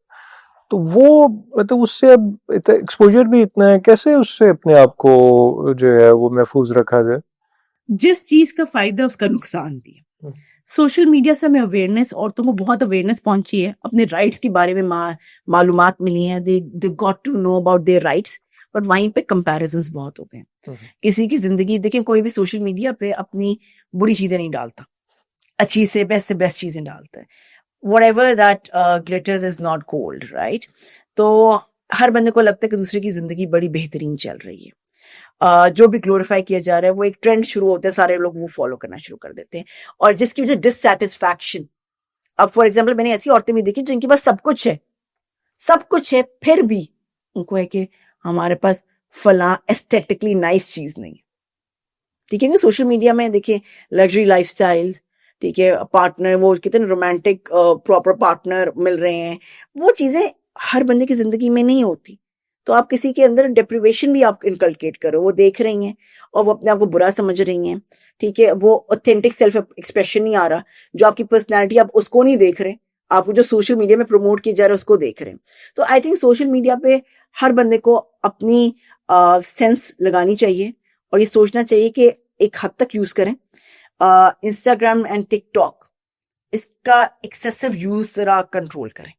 तो वो मतलब उससे अब एक्सपोजर भी इतना है, कैसे उससे अपने आप को जो है वो महफूज रखा जाए? जिस चीज का फायदा उसका नुकसान भी है। सोशल मीडिया से हमें अवेयरनेस, औरतों को बहुत अवेयरनेस पहुंची है, अपने राइट्स के बारे में मालूमात मिली है, they got to know about their rights. But वहीं पे कंपैरिजंस बहुत हो गए। किसी की जिंदगी देखिए, कोई भी सोशल मीडिया पे अपनी बुरी चीजें नहीं डालता, अच्छी से बेस्ट चीजें डालता है। whatever that glitters is not gold, right? तो हर बंदे को लगता है कि दूसरे की जिंदगी बड़ी बेहतरीन चल रही है। जो भी ग्लोरीफाई किया जा रहा है वो एक ट्रेंड शुरू होता है, सारे लोग वो फॉलो करना शुरू कर देते हैं, और जिसकी वजह डिससैटिस्फैक्शन। अब फॉर एग्जाम्पल मैंने ऐसी औरतें भी देखी जिनके पास सब कुछ है, फिर भी उनको है कि हमारे पास फला एस्थेटिकली नाइस चीज नहीं है। ठीक है, सोशल मीडिया में देखिए लग्जरी लाइफस्टाइल्स, ठीक है, पार्टनर, वो कितने रोमांटिक प्रॉपर पार्टनर मिल रहे हैं, वो चीजें हर बंदे की जिंदगी में नहीं होती। तो आप किसी के अंदर डिप्रिवेशन भी आप इनकलकेट करो, वो देख रही हैं और वो अपने आप को बुरा समझ रही हैं। ठीक है, वो ऑथेंटिक सेल्फ एक्सप्रेशन नहीं आ रहा, जो आपकी पर्सनैलिटी आप उसको नहीं देख रहे, आपको जो सोशल मीडिया में प्रमोट किया जा रहा है उसको देख रहे हैं। तो आई थिंक सोशल मीडिया पे हर बंदे को अपनी सेंस लगानी चाहिए और ये सोचना चाहिए कि एक हद तक यूज करें। इंस्टाग्राम एंड टिकटॉक, इसका एक्सेसिव यूज जरा कंट्रोल करें,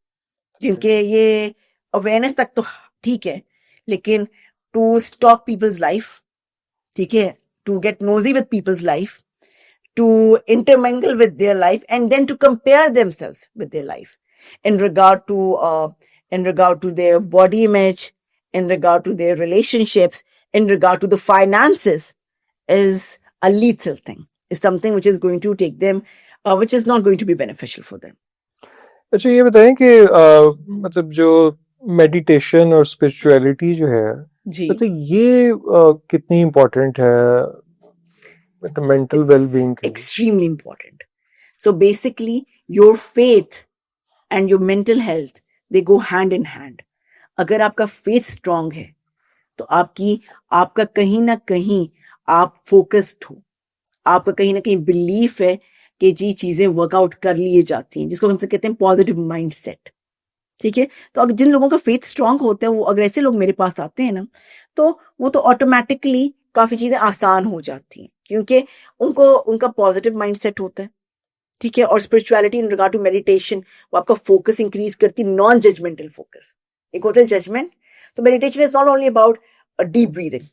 क्योंकि ये अवेयरनेस तक तो ठीक है, लेकिन टू स्टॉक पीपल्स लाइफ, ठीक है, to get nosy with people's life, to intermingle with their life and then to compare themselves with their life in regard to their body image, in regard to their relationships, in regard to the finances, is a lethal thing. Is something which is going to take them, which is not going to be beneficial for them. अच्छा, ये बताएं कि मतलब जो meditation और spirituality जो है, जी, मतलब ये कितनी इम्पोर्टेंट है मतलब मेंटल वेलबींग के लिए? extremely important. So basically, your faith and your mental health, they go hand in hand. अगर आपका faith strong है तो आपका कहीं ना कहीं आप फोकस्ड हो, आपका कहीं ना कहीं बिलीफ है कि जी चीजें वर्कआउट कर लिए जाती हैं, जिसको हम से कहते हैं पॉजिटिव माइंडसेट। ठीक है, तो अगर जिन लोगों का फेथ स्ट्रांग होता है, वो अगर ऐसे लोग मेरे पास आते हैं ना, तो वो तो ऑटोमेटिकली काफी चीजें आसान हो जाती हैं, क्योंकि उनका पॉजिटिव माइंडसेट होता है। ठीक है, और spirituality in regard to meditation, वो आपका फोकस इंक्रीज करती है, नॉन जजमेंटल फोकस। एक होता है जजमेंट, तो meditation is not only about deep breathing,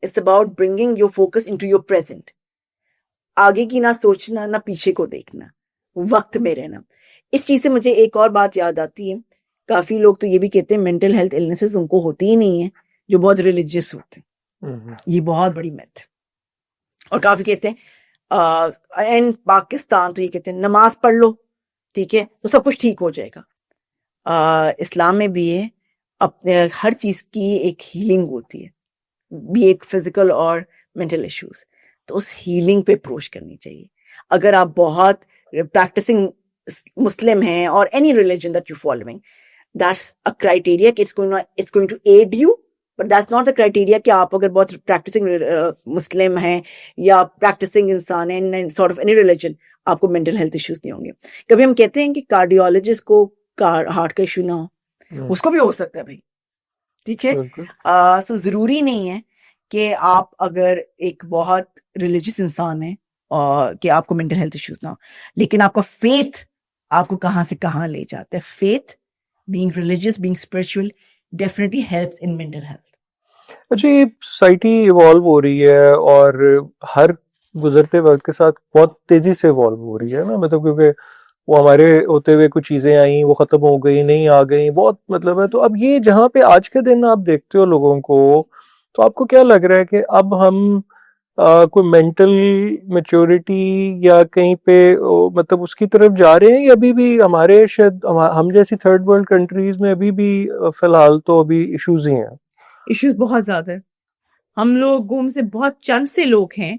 it's about bringing your focus into your present. आगे की ना सोचना, ना पीछे को देखना, वक्त में रहना। इस चीज से मुझे एक और बात याद आती है, काफी लोग तो ये भी कहते हैं मेंटल हेल्थ इलनेसेस उनको होती ही नहीं है जो बहुत रिलीजियस होते हैं। ये बहुत बड़ी मिथ। और काफी कहते हैं इन पाकिस्तान तो ये कहते हैं नमाज पढ़ लो, ठीक है, तो सब कुछ ठीक हो जाएगा। इस्लाम में भी है, अपने हर चीज की एक हीलिंग होती है, बी इट फिजिकल और मेंटल इश्यूज, तो उस हीलिंग पे अप्रोच करनी चाहिए। अगर आप बहुत प्रैक्टिसिंग मुस्लिम हैं और any religion that you following, that's a criteria कि it's going to add you, but that's not the criteria कि आप अगर बहुत प्रैक्टिसिंग मुस्लिम हैं या प्रैक्टिसिंग इंसान हैं in sort of any religion, आपको मेंटल हेल्थ इश्यूज नहीं होंगे। कभी हम कहते हैं कि कार्डियोलॉजिस्ट को हार्ट का इश्यू ना हो, उसको भी हो सकता है भाई। ठीक है, सो जरूरी नहीं है कि आप अगर एक बहुत रिलीजियस इंसान है और कि आपको मेंटल हेल्थ इश्यूज ना हो, लेकिन आपका फेथ आपको कहाँ से कहाँ ले जाता है। Faith, being religious, being spiritual, definitely helps in mental health. अच्छा, ये सोसाइटी इवॉल्व हो रही है और हर गुजरते वक्त के साथ बहुत तेजी से इवॉल्व हो रही है ना, मतलब क्योंकि वो हमारे होते हुए कुछ चीजें आई, वो खत्म हो गई, नहीं आ गई, बहुत मतलब है। तो अब ये जहाँ पे आज के दिन आप देखते हो लोगों को, तो आपको क्या लग रहा है कि अब हम कोई मेंटल मेच्योरिटी या कहीं पे मतलब उसकी तरफ जा रहे हैं, या अभी भी हमारे शायद हम जैसी थर्ड वर्ल्ड कंट्रीज में अभी भी फिलहाल तो अभी इश्यूज ही हैं? इश्यूज बहुत ज्यादा है। हम लोगों में से बहुत चंद से लोग हैं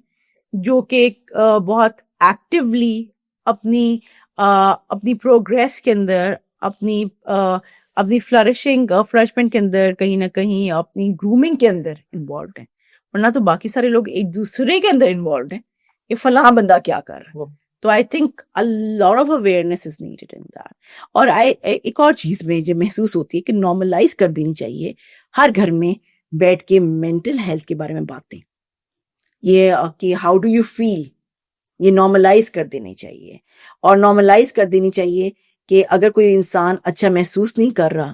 जो कि बहुत एक्टिवली अपनी अपनी प्रोग्रेस के अंदर, अपनी फ्लरिशमेंट के अंदर, कहीं ना कहीं अपनी ग्रूमिंग के अंदर इन्वॉल्व हैं, वरना तो बाकी सारे लोग एक दूसरे के अंदर इन्वॉल्व हैं कि फलां बंदा क्या कर रहा है। तो I think a lot of awareness is needed in that. और एक और चीज में जो महसूस होती है कि नॉर्मलाइज कर देनी चाहिए हर घर में बैठ के मेंटल हेल्थ के बारे में बातें, ये कि हाउ डू यू फील, ये नॉर्मलाइज कर देनी चाहिए। और नॉर्मलाइज कर देनी चाहिए कि अगर कोई इंसान अच्छा महसूस नहीं कर रहा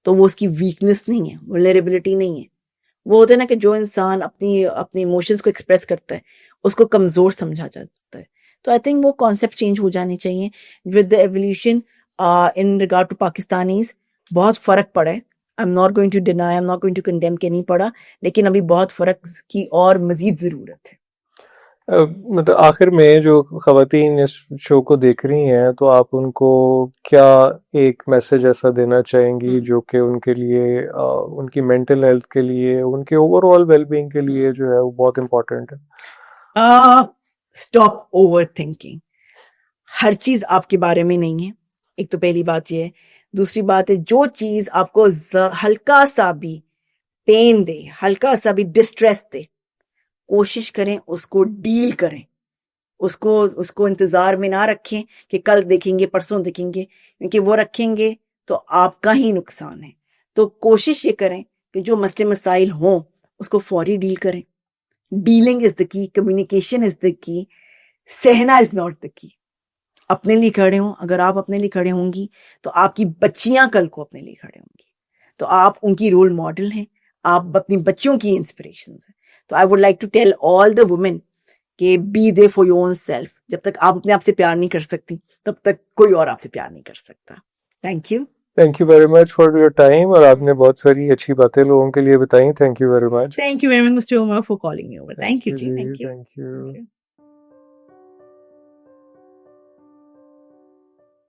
तो वो उसकी वीकनेस नहीं है, वल्नरेबिलिटी नहीं है। वो होता है ना कि जो इंसान अपनी अपनी इमोशंस को एक्सप्रेस करता है उसको कमजोर समझा जाता है। तो आई थिंक वो कॉन्सेप्ट चेंज हो जाने चाहिए with the evolution in regard to Pakistanis. बहुत फर्क पड़ा है, I am not going to deny, I am not going to condemn कि नहीं पड़ा, लेकिन अभी बहुत फर्क की और मजीद जरूरत है। मतलब आखिर में जो खवातीन इस शो को देख रही हैं, तो आप उनको क्या एक मैसेज ऐसा देना चाहेंगी जो कि उनके लिए उनकी मेंटल हेल्थ के लिए, उनके ओवरऑल वेलबींग के लिए जो है वो बहुत इम्पोर्टेंट है? Stop over thinking. हर चीज आपके बारे में नहीं है, एक तो पहली बात ये है। दूसरी बात है, जो चीज आपको हल्का सा भी पेन दे, हल्का सा भी डिस्ट्रेस दे, कोशिश करें उसको डील करें, उसको इंतजार में ना रखें कि कल देखेंगे परसों देखेंगे, क्योंकि वो रखेंगे तो आपका ही नुकसान है। तो कोशिश ये करें कि जो मसले मसाइल हों उसको फौरी डील करें। Dealing is the key, communication is the key, सहना इज नॉट द की। अपने लिए खड़े हों। अगर आप अपने लिए खड़े होंगी तो आपकी बच्चियां कल को अपने लिए खड़े होंगी, तो आप उनकी रोल मॉडल हैं, आप अपनी बच्चियों की इंस्पिरेशन हैं। तो I would like to tell all the women कि be there for your own self. जब तक आप अपने आप से प्यार नहीं कर सकती तब तक कोई और आपसे प्यार नहीं कर सकता। Thank you very much for your time, और आपने बहुत सारी अच्छी बातें लोगों के लिए बताई। Thank you very much. Thank you very much mister Umar for calling me over. Thank you ji, ji, thank you. Thank you.